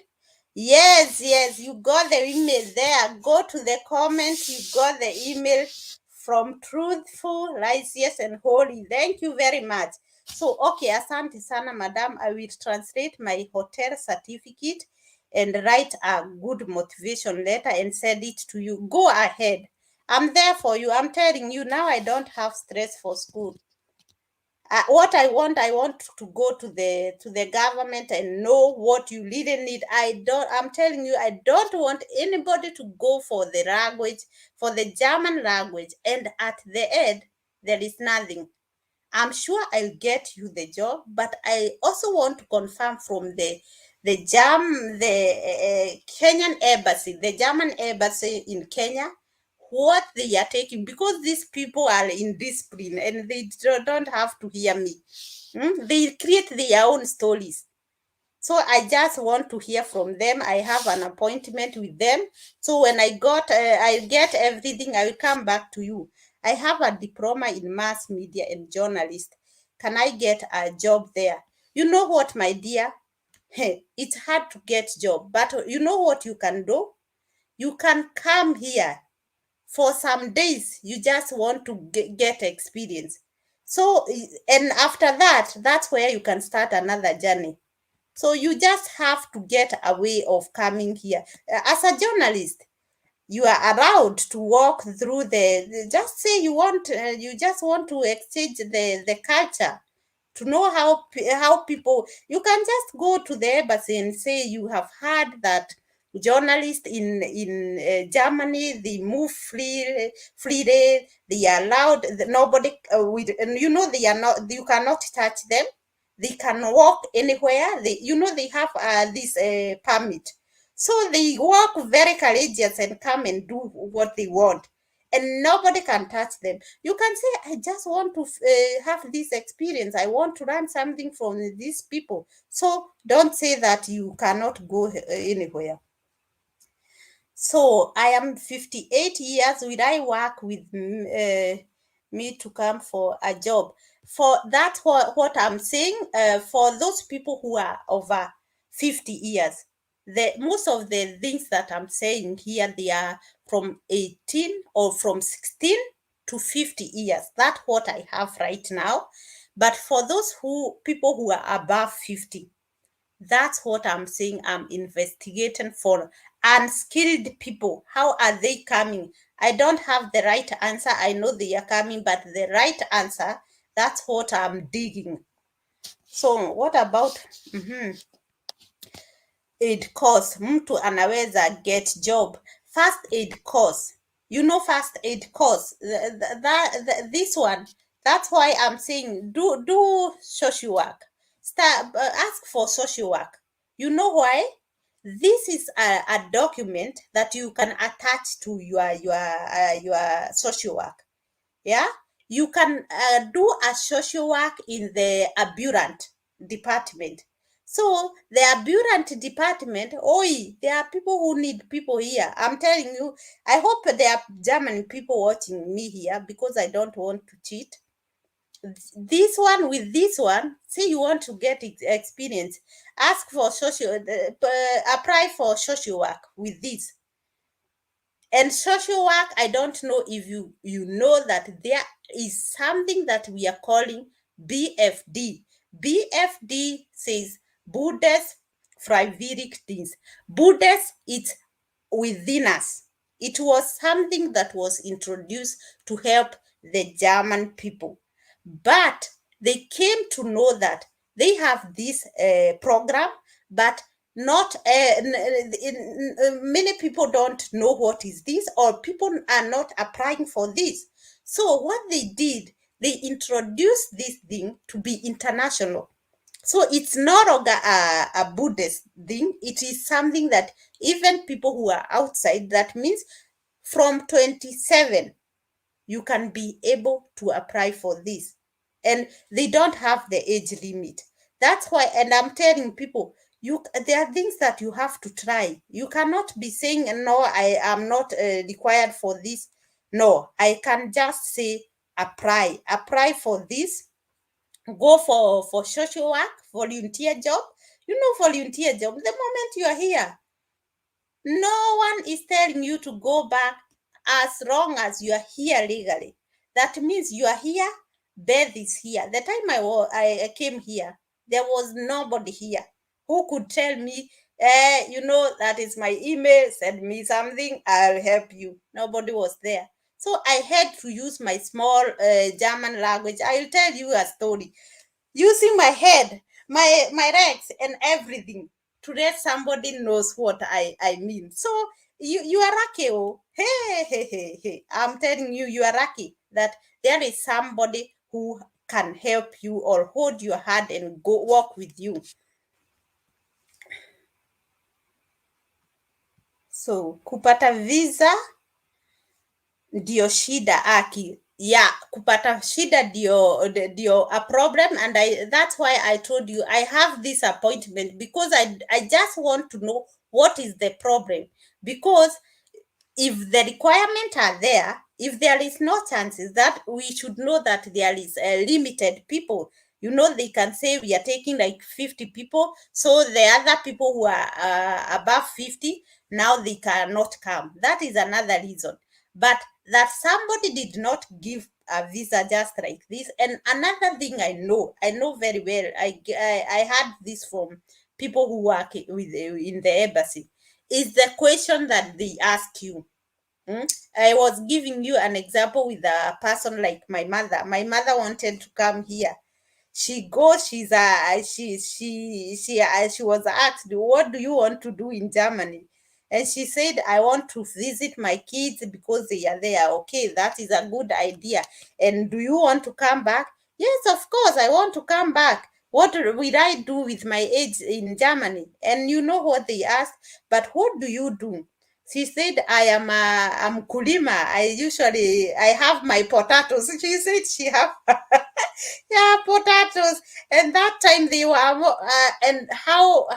Speaker 1: Yes, you got the email there. Go to the comment, you got the email from Truthful, Righteous, and Holy. Thank you very much. So, okay, asante sana, madam. I will translate my hotel certificate and write a good motivation letter and send it to you. Go ahead. I'm there for you. I'm telling you now, I don't have stress for school. What I want to go to the government and know what you really need. I'm telling you, I don't want anybody to go for the language, for the German language, and at the end there is nothing. I'm sure I'll get you the job, but I also want to confirm from the Kenyan embassy, the German embassy in Kenya, what they are taking, because these people are in discipline and they don't have to hear me. They create their own stories. So I just want to hear from them. I have an appointment with them. So when I get everything, I will come back to you. I have a diploma in mass media and journalist. Can I get a job there? You know what, my dear? Hey, it's hard to get job, but you know what you can do? You can come here for some days. You just want to get experience. So, and after that, that's where you can start another journey. So you just have to get a way of coming here. As a journalist, you are allowed to walk through just say you just want to exchange the culture, to know how people. You can just go to the embassy and say you have heard that journalists in Germany, they move freely, they are allowed, nobody with, and you know, they are not, you cannot touch them, they can walk anywhere, they have this permit, so they walk very courageous and come and do what they want, and nobody can touch them. You can say, I just want to have this experience. I want to learn something from these people. So don't say that you cannot go anywhere. So I am 58 years. Will I work with me to come for a job? For that, what I'm saying, for those people who are over 50 years, most of the things that I'm saying here, they are from 18 or from 16 to 50 years. That's what I have right now. But for those people who are above 50, that's what I'm saying. I'm investigating for unskilled people. How are they coming? I don't have the right answer. I know they are coming, but the right answer, that's what I'm digging. So what about aid course? Mtu anaweza get job. First aid course. You know, first aid course. This one. That's why I'm saying do social work. Ask for social work. You know why? This is a document that you can attach to your social work. Yeah, you can do a social work in the ambulance department. So the ambulance department, there are people who need people here. I'm telling you, I hope there are German people watching me here because I don't want to cheat. This one with this one, say you want to get experience, ask for apply for social work with this. And social work, I don't know if you know that there is something that we are calling BFD. BFD says Buddhist Freiwilligdienst. Buddhist, it's within us. It was something that was introduced to help the German people. But they came to know that they have this program, but not many people don't know what is this, or people are not applying for this. So what they did, they introduced this thing to be international. So it's no longer a Buddhist thing. It is something that even people who are outside, that means from 27, you can be able to apply for this. And they don't have the age limit. That's why, and I'm telling people, there are things that you have to try. You cannot be saying, no, I am not required for this. No, I can just say, apply for this. Go for social work, volunteer job. You know, volunteer job, the moment you are here, no one is telling you to go back as long as you are here legally. That means you are here, Beth is here. The time I came here, there was nobody here who could tell me, that is my email, send me something, I'll help you. Nobody was there. So I had to use my small German language. I'll tell you a story. Using my head, my legs, and everything to let somebody knows what I mean. So you are lucky. Oh, hey. I'm telling you, you are lucky that there is somebody who can help you or hold your hand and go walk with you. So kupata visa ndio shida aki. Yeah, kupata shida ndio a problem, and that's why I told you I have this appointment, because I just want to know what is the problem. Because if the requirements are there, if there is no chances, that we should know that there is a limited people. They can say we are taking like 50 people, so the other people who are above 50, now they cannot come. That is another reason. But that somebody did not give a visa just like this. And another thing I know very well, I had this from people who work in the embassy, is the question that they ask you. I was giving you an example with a person like my mother. My mother wanted to come here. She goes, she was asked, what do you want to do in Germany? And she said, I want to visit my kids because they are there. Okay, that is a good idea. And do you want to come back? Yes, of course, I want to come back. What will I do with my age in Germany? And you know what they asked? But what do you do? She said, I'm kulima. I have my potatoes. She said she have yeah, potatoes. And that time they were and how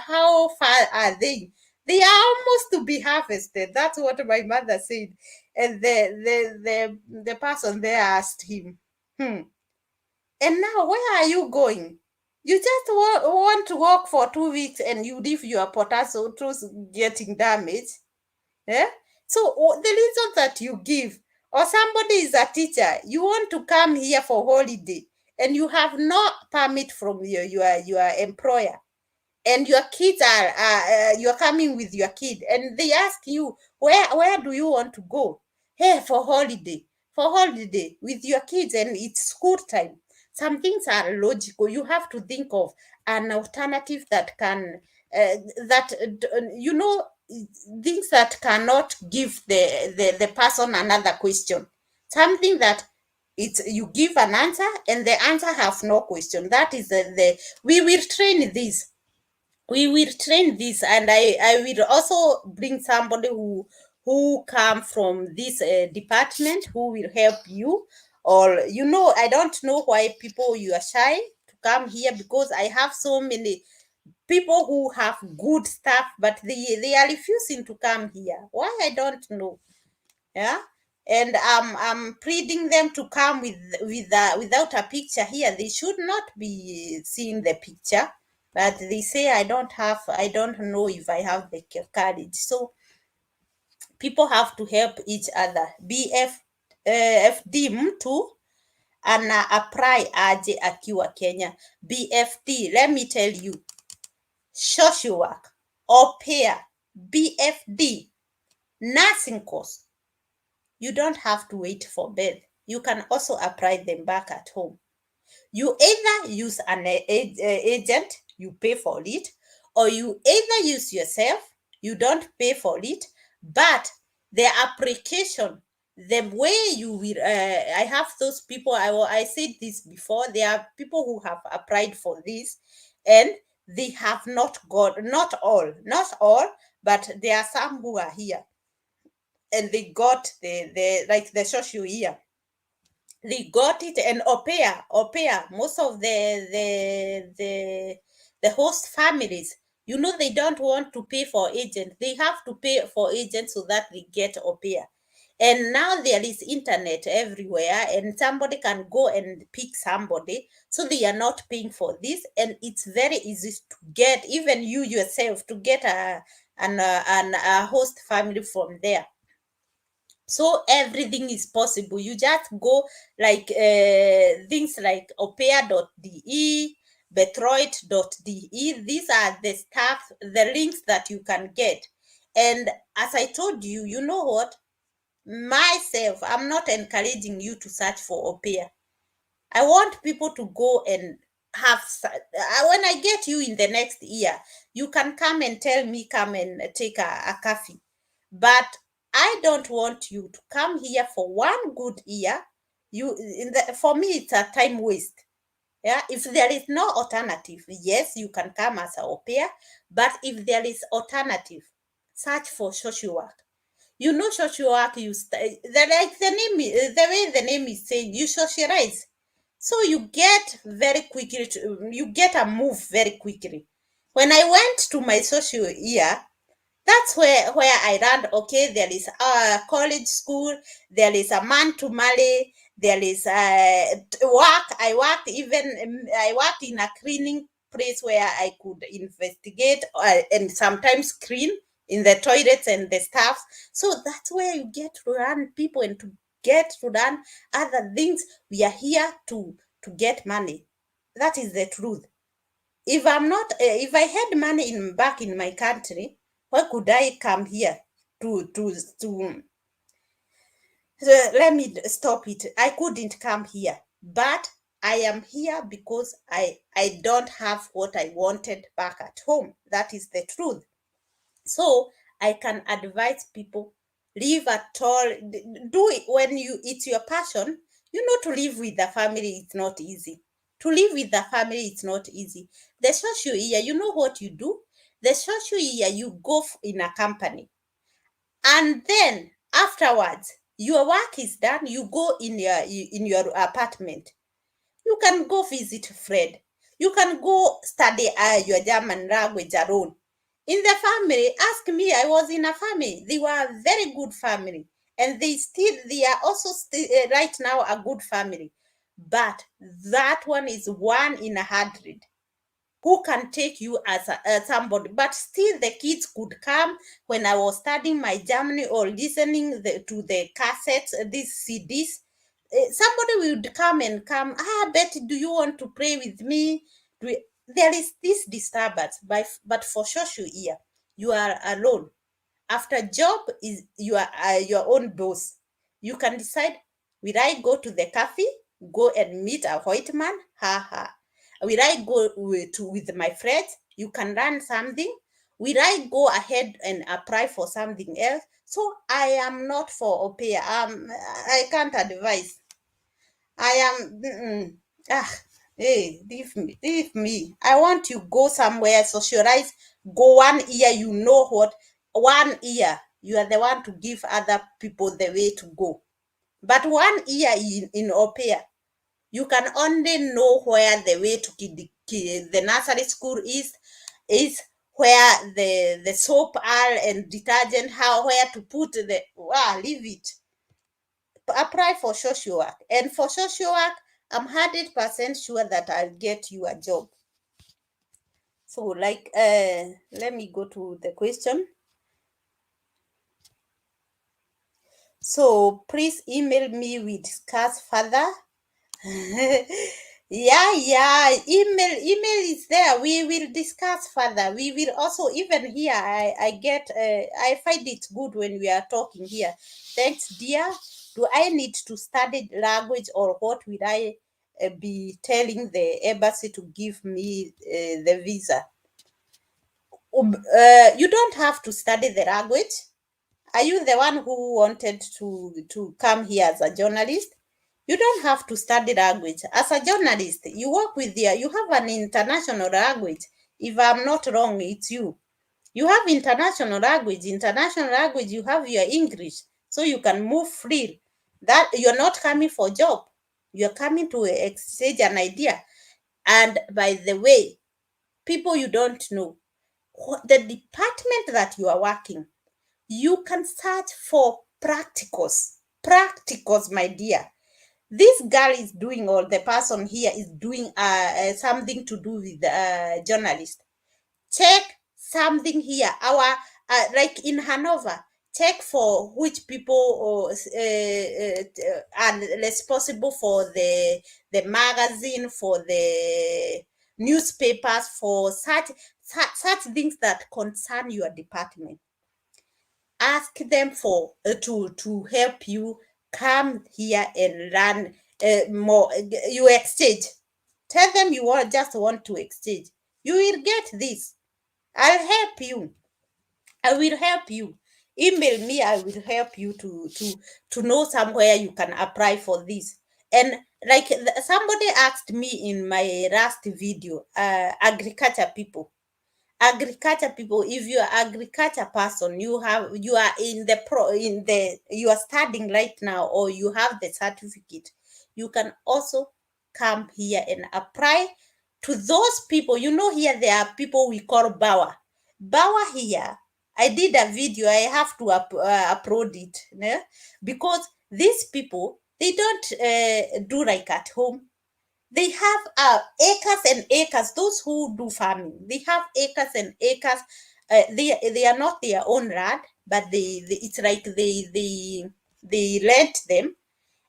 Speaker 1: far are they? They are almost to be harvested. That's what my mother said. And the person there asked him, and now where are you going? You just want to walk for 2 weeks and you leave your potatoes getting damaged. Yeah. So the reason that you give, or somebody is a teacher, you want to come here for holiday, and you have no permit from your employer, and your kids you're coming with your kid, and they ask you, where do you want to go? Hey, for holiday with your kids, and it's school time. Some things are logical. You have to think of an alternative that can that things that cannot give the person another question. Something that it's you give an answer and the answer have no question. That is the we will train this. And I will also bring somebody who come from this department who will help you. Or I don't know why people you are shy to come here, because I have so many people who have good stuff, but they are refusing to come here. Why? I don't know. Yeah. And I'm pleading them to come without a picture here. They should not be seeing the picture, but they say I don't know if I have the courage. So people have to help each other. FD mtu ana apply aje akiwa Kenya. BFD, let me tell you, social work, au pair, BFD, nursing course. You don't have to wait for bed. you can also apply them back at home. You either use an agent, you pay for it, or you either use yourself, you don't pay for it, but the application, the way you will, I have those people, I said this before, there are people who have applied for this and they have not got, not all, but there are some who are here and they got the like the social year, they got it. And au pair, most of the host families, they don't want to pay for agent, they have to pay for agent so that they get au pair. And now there is internet everywhere and somebody can go and pick somebody, so they are not paying for this, and it's very easy to get, even you yourself, to get a host family from there. So everything is possible. You just go like things like opea.de, betroit.de. These are the stuff, the links that you can get. And as I told you, you know what? Myself, I'm not encouraging you to search for au pair. I want people to go and have, when I get you in the next year, you can come and tell me, come and take a coffee. But I don't want you to come here for one good year. For me, it's a time waste. Yeah, if there is no alternative, yes, you can come as a au pair. But if there is alternative, search for social work. Social work, like the way the name is saying, you socialize. So you get very quickly, you get a move very quickly. When I went to my social year, that's where I learned, okay, there is a college school, there is a man to marry, there is work. I worked in a cleaning place where I could investigate and sometimes clean in the toilets and the stuff. So that's where you get to learn people and to get to learn other things. We are here to get money. That is the truth. If I'm not, if I had money back in my country, why could I come here to let me stop it. I couldn't come here, but I am here because I don't have what I wanted back at home. That is the truth. So I can advise people, live at all, do it when it's your passion. To live with the family, it's not easy. To live with the family, it's not easy. The social year, you know what you do? The social year, you go in a company. And then afterwards, your work is done, you go in your apartment. You can go visit Fred. You can go study your German language alone. In the family, ask me, I was in a family. They were a very good family. And they are also right now a good family. But that one is 1 in 100 who can take you as somebody. But still, the kids could come when I was studying my Germany or listening to the cassettes, these CDs. Somebody would come. Betty, do you want to pray with me? There is this disturbance. But for social year, you are alone. After job is you are your own boss. You can decide, will I go to the cafe, go and meet a white man? Ha ha. Will I go with my friends? You can learn something. Will I go ahead and apply for something else? So I am not for au pair. I can't advise. I am. Hey, leave me. I want you go somewhere, socialize. Go 1 year. You know what? 1 year, you are the one to give other people the way to go. But 1 year in au pair, you can only know where the way to the nursery school is where the soap are and detergent, where to put leave it. Apply for social work. And for social work, I'm 100% sure that I'll get you a job. So let me go to the question. So please email me, we discuss further. Yeah, email is there. We will discuss further. We will also, even here, I find it good when we are talking here. Thanks, dear. Do I need to study language, or what will I be telling the embassy to give me the visa? You don't have to study the language. Are you the one who wanted to come here as a journalist? You don't have to study language. As a journalist, you work with you have an international language. If I'm not wrong, it's you. You have international language. International language, you have your English. So you can move free. That you're not coming for job. You're coming to exchange an idea. And by the way, people you don't know, the department that you are working, you can search for practicals. Practicals, my dear. This girl is doing, or the person here is doing something to do with journalist. Check something here. Our like in Hanover, check for which people are responsible for the magazine, for the newspapers, for such things that concern your department. Ask them for to help you come here and learn more. You exchange. Tell them you just want to exchange. You will get this. I'll help you. I will help you. Email me. I will help you to know somewhere you can apply for this. And like somebody asked me in my last video, agriculture people, if you're agriculture person, you are in you are studying right now, or you have the certificate, you can also come here and apply to those people. Here there are people we call Bawa here. I did a video. I have to upload it, because these people, they don't do like at home. They have acres and acres. Those who do farming, they have acres and acres. They are not their own land, but it's like they rent them,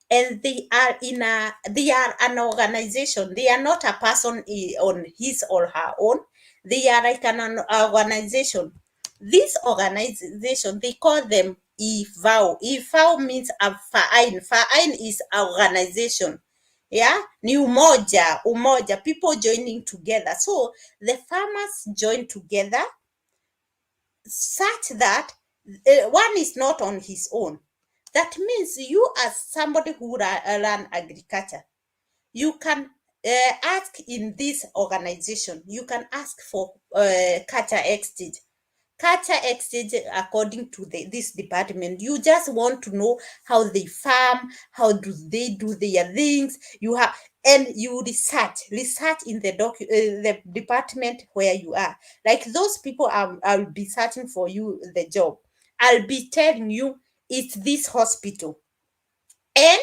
Speaker 1: and they are an organization. They are not a person on his or her own. They are like an organization. This organization, they call them IFAO. IFAO means a Fain. Fain is organization. Yeah, ni umoja, people joining together. So the farmers join together such that one is not on his own. That means you, as somebody who run agriculture, you can ask in this organization, you can ask for culture exchange. Culture exchange, according to this department, you just want to know how they farm, how do they do their things. And you research in the department where you are. Like those people, I'll be searching for you the job. I'll be telling you it's this hospital, and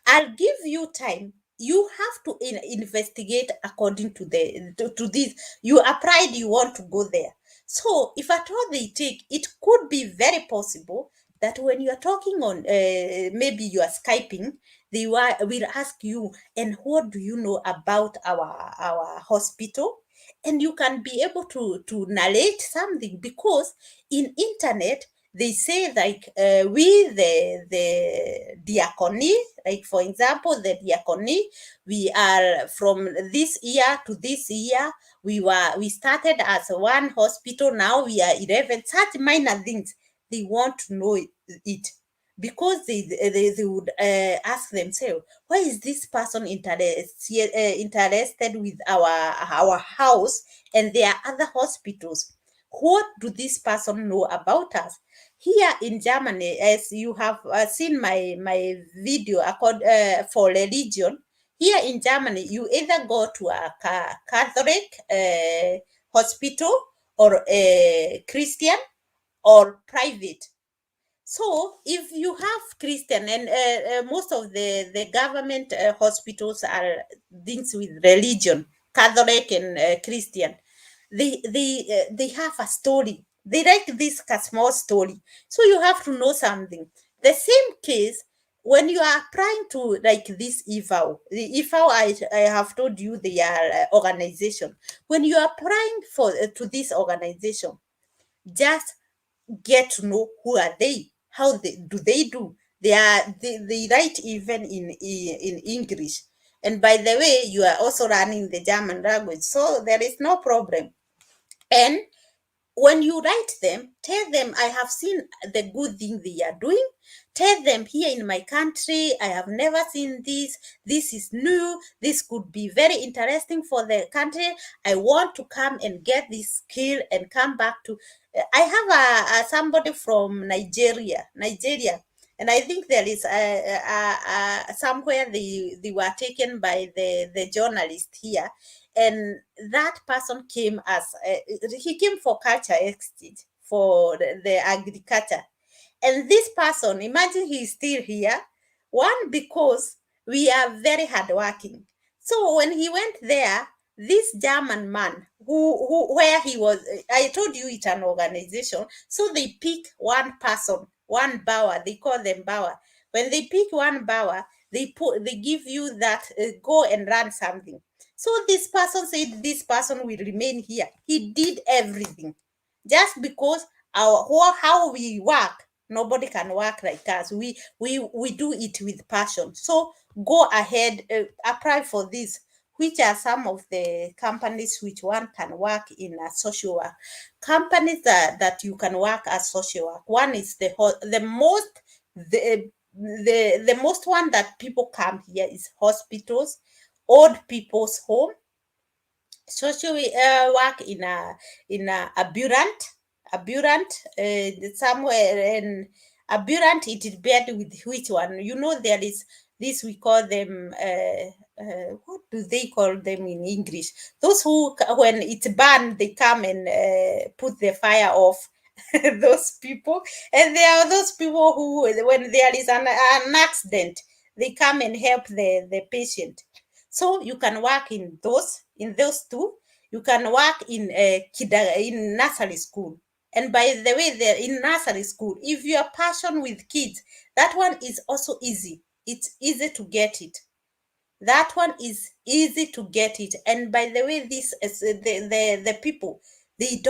Speaker 1: I'll give you time. You have to investigate according to this. You applied, you want to go there. So if at all they take, it could be very possible that when you are talking on, maybe you are Skyping, will ask you, and what do you know about our hospital? And you can be able to narrate something, because in internet, they say like we the diacony, like for example the diacony, we are from this year to this year, we started as one hospital, now we are 11. Such minor things, they want to know it, because they would ask themselves, why is this person interested with our house, and there are other hospitals? What do this person know about us? Here in Germany, as you have seen my video for religion, here in Germany, you either go to a Catholic hospital, or a Christian, or private. So if you have Christian, and most of the government hospitals are things with religion, Catholic and Christian, they have a story. They like this small story. So you have to know something. The same case when you are applying to like this IFAO. The IFAO, I have told you, they are organization. When you are applying for to this organization, just get to know who are they, how they do, they write even in English. And by the way, you are also learning the German language, so there is no problem. And when you write them, tell them, I have seen the good thing they are doing. Tell them, here in my country, I have never seen this. This is new. This could be very interesting for the country. I want to come and get this skill and come back to. I have a somebody from Nigeria, and I think there is somewhere they were taken by the journalist here, and that person came as he came for culture exchange for the agriculture. And this person, imagine he's still here. One, because we are very hardworking. So when he went there, this German man who where he was, I told you it's an organization. So they pick one person, one Bauer, they call them Bauer. When they pick one Bauer, they give you that go and run something. So this person said this person will remain here. He did everything just because how we work. Nobody can work like us. We do it with passion. So go ahead, apply for this. Which are some of the companies which one can work in a social work? Companies that you can work as social work. One is the most one that people come here is hospitals, old people's home, social work in a aberrant somewhere. And aberrant, it is bad with which one, there is this, we call them what do they call them in English? Those who, when it's burned, they come and put the fire off. Those people. And there are those people who, when there is an accident, they come and help the patient. So you can work in those two. You can work in nursery school. And by the way, there in nursery school, if you are passionate with kids, that one is also easy. It's easy to get it. That one is easy to get it. And by the way, this is the people, they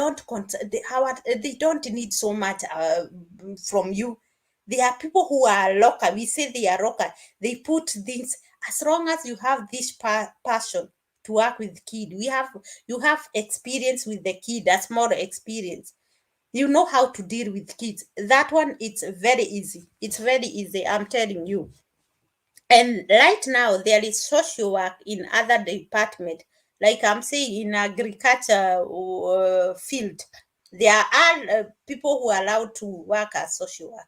Speaker 1: they don't need so much from you. There are people who are local. We say they are local. They put things, as long as you have this passion to work with kid. You have experience with the kid, a small experience. You know how to deal with kids. That one, it's very easy. It's very easy, I'm telling you. And right now, there is social work in other department, like I'm saying in agriculture field. There are people who are allowed to work as social work.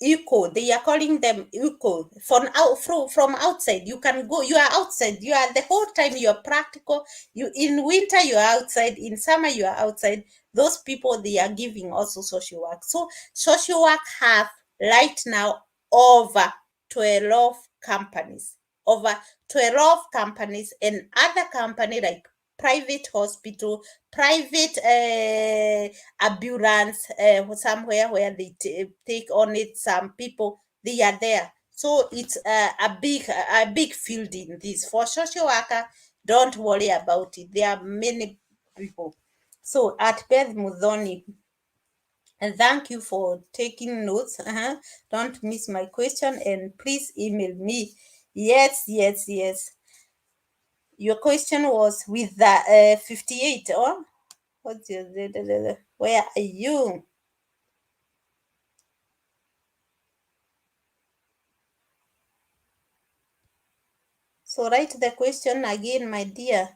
Speaker 1: Eco, they are calling them eco. From outside, you can go. You are outside. You are the whole time. You are practical. You in winter you are outside. In summer you are outside. Those people, they are giving also social work. So social work have right now over 12 companies, over 12 companies, and other company like private hospital, private ambulance, somewhere where they take on it some people, they are there. So it's a big field in this. For social worker, don't worry about it. There are many people. So at Beth Mudhoni, and thank you for taking notes. Don't miss my question, and please email me. Yes. Your question was with the 58. Oh, what's your, where are you? So write the question again, my dear.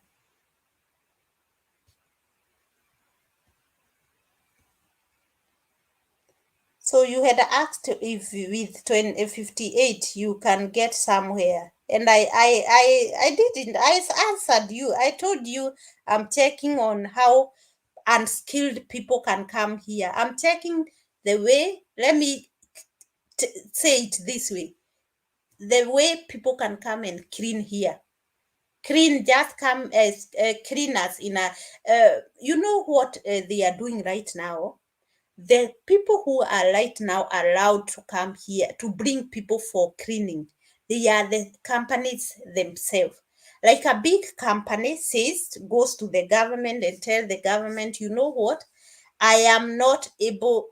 Speaker 1: So you had asked if with 58 you can get somewhere. And I didn't. I answered you. I told you I'm checking on how unskilled people can come here. I'm checking the way, let me say it this way, the way people can come and clean here. Clean, just come as cleaners in a, you know what they are doing right now? The people who are right now allowed to come here to bring people for cleaning, they are the companies themselves. Like a big company says, goes to the government and tell the government, you know what? I am not able,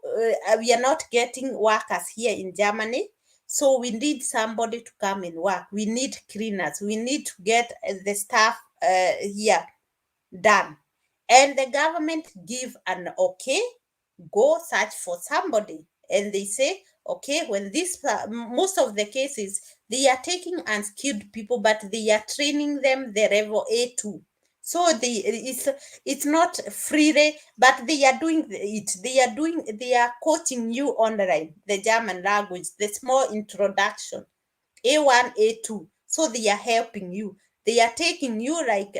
Speaker 1: we are not getting workers here in Germany. So we need somebody to come and work. We need cleaners. We need to get the staff here done. And the government give an okay, go search for somebody. And they say, okay, when this, most of the cases, they are taking unskilled people, but they are training them the level A2. So it's not free, but they are doing it. They are coaching you online, the German language, the small introduction. A1, A2. So they are helping you. They are taking you like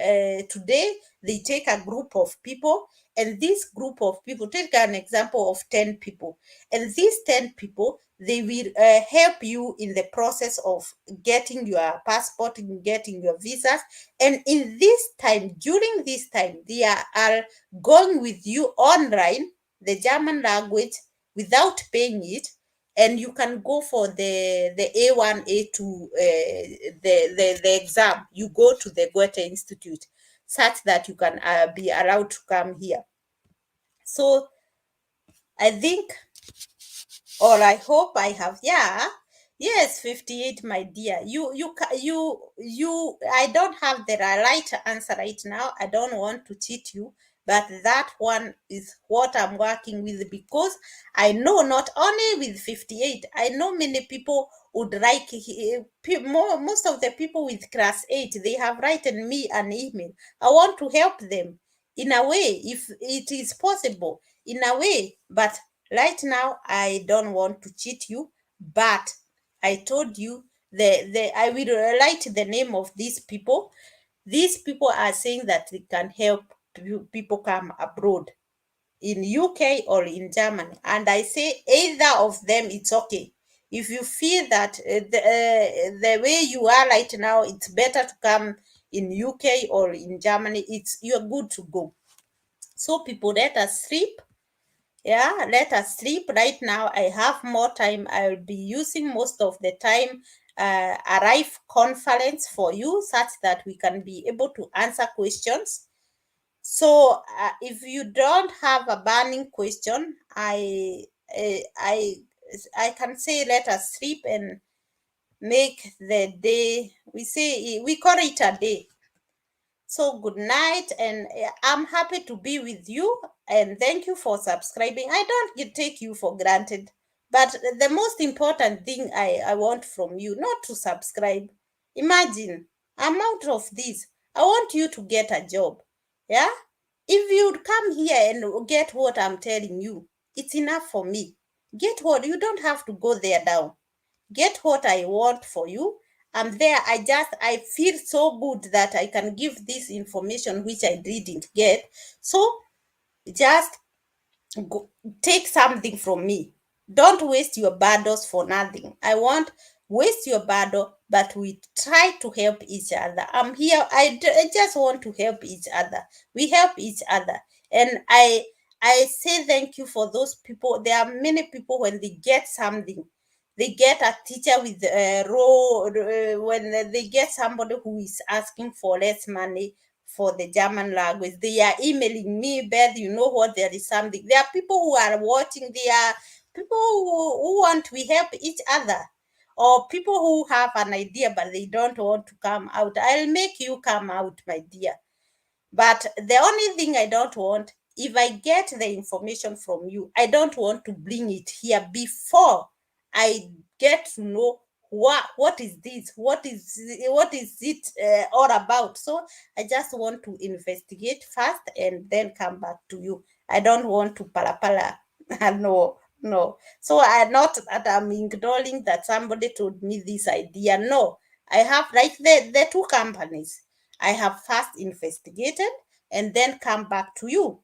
Speaker 1: today, they take a group of people, and this group of people, take an example of 10 people, and these 10 people, they will help you in the process of getting your passport, in getting your visas. And in this time, during this time, they are going with you online, the German language, without paying it, and you can go for the A1, A2, the exam. You go to the Goethe Institute, such that you can be allowed to come here. So I think, or I hope I have, yeah. Yes, 58, my dear. I don't have the right answer right now. I don't want to cheat you, but that one is what I'm working with, because I know not only with 58, I know many people would like, most of the people with class 8, they have written me an email. I want to help them in a way, if it is possible, in a way, but right now, I don't want to cheat you, but I told you I will write the name of these people. These people are saying that they can help people come abroad in UK or in Germany, and I say either of them, it's okay. If you feel that the way you are right now, it's better to come in UK or in Germany, you're good to go. So people, let us sleep. Yeah, let us sleep right now. I have more time. I'll be using most of the time a live conference for you, such that we can be able to answer questions. So if you don't have a burning question, I I I can say let us sleep and make the day. We call it a day. So good night, and I'm happy to be with you, and thank you for subscribing. I don't take you for granted, but the most important thing I want from you, not to subscribe. Imagine, I'm out of this. I want you to get a job. Yeah? If you'd come here and get what I'm telling you, it's enough for me. Get what? You don't have to go there down. Get what I want for you. I'm there. I feel so good that I can give this information which I didn't get. So just go, take something from me. Don't waste your battles for nothing. I want waste your battle, but we try to help each other. I'm here. I just want to help each other. We help each other, and I say thank you for those people. There are many people, when they get something, they get a teacher with a role. When they get somebody who is asking for less money for the German language, they are emailing me, Beth, you know what, there is something. There are people who are watching, there are people who want we help each other, or people who have an idea but they don't want to come out. I'll make you come out, my dear. But the only thing I don't want, if I get the information from you, I don't want to bring it here before I get to know what is this, what is it all about. So I just want to investigate first and then come back to you. I don't want to pala. No, no. So I'm not that I'm ignoring that somebody told me this idea. No, I have like the two companies. I have first investigated and then come back to you.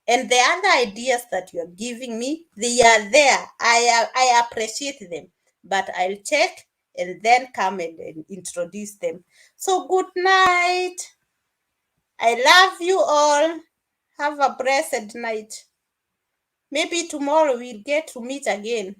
Speaker 1: And the other ideas that you're giving me, they are there. I appreciate them, but I'll check and then come and introduce them. So good night. I love you all. Have a blessed night. Maybe tomorrow we'll get to meet again.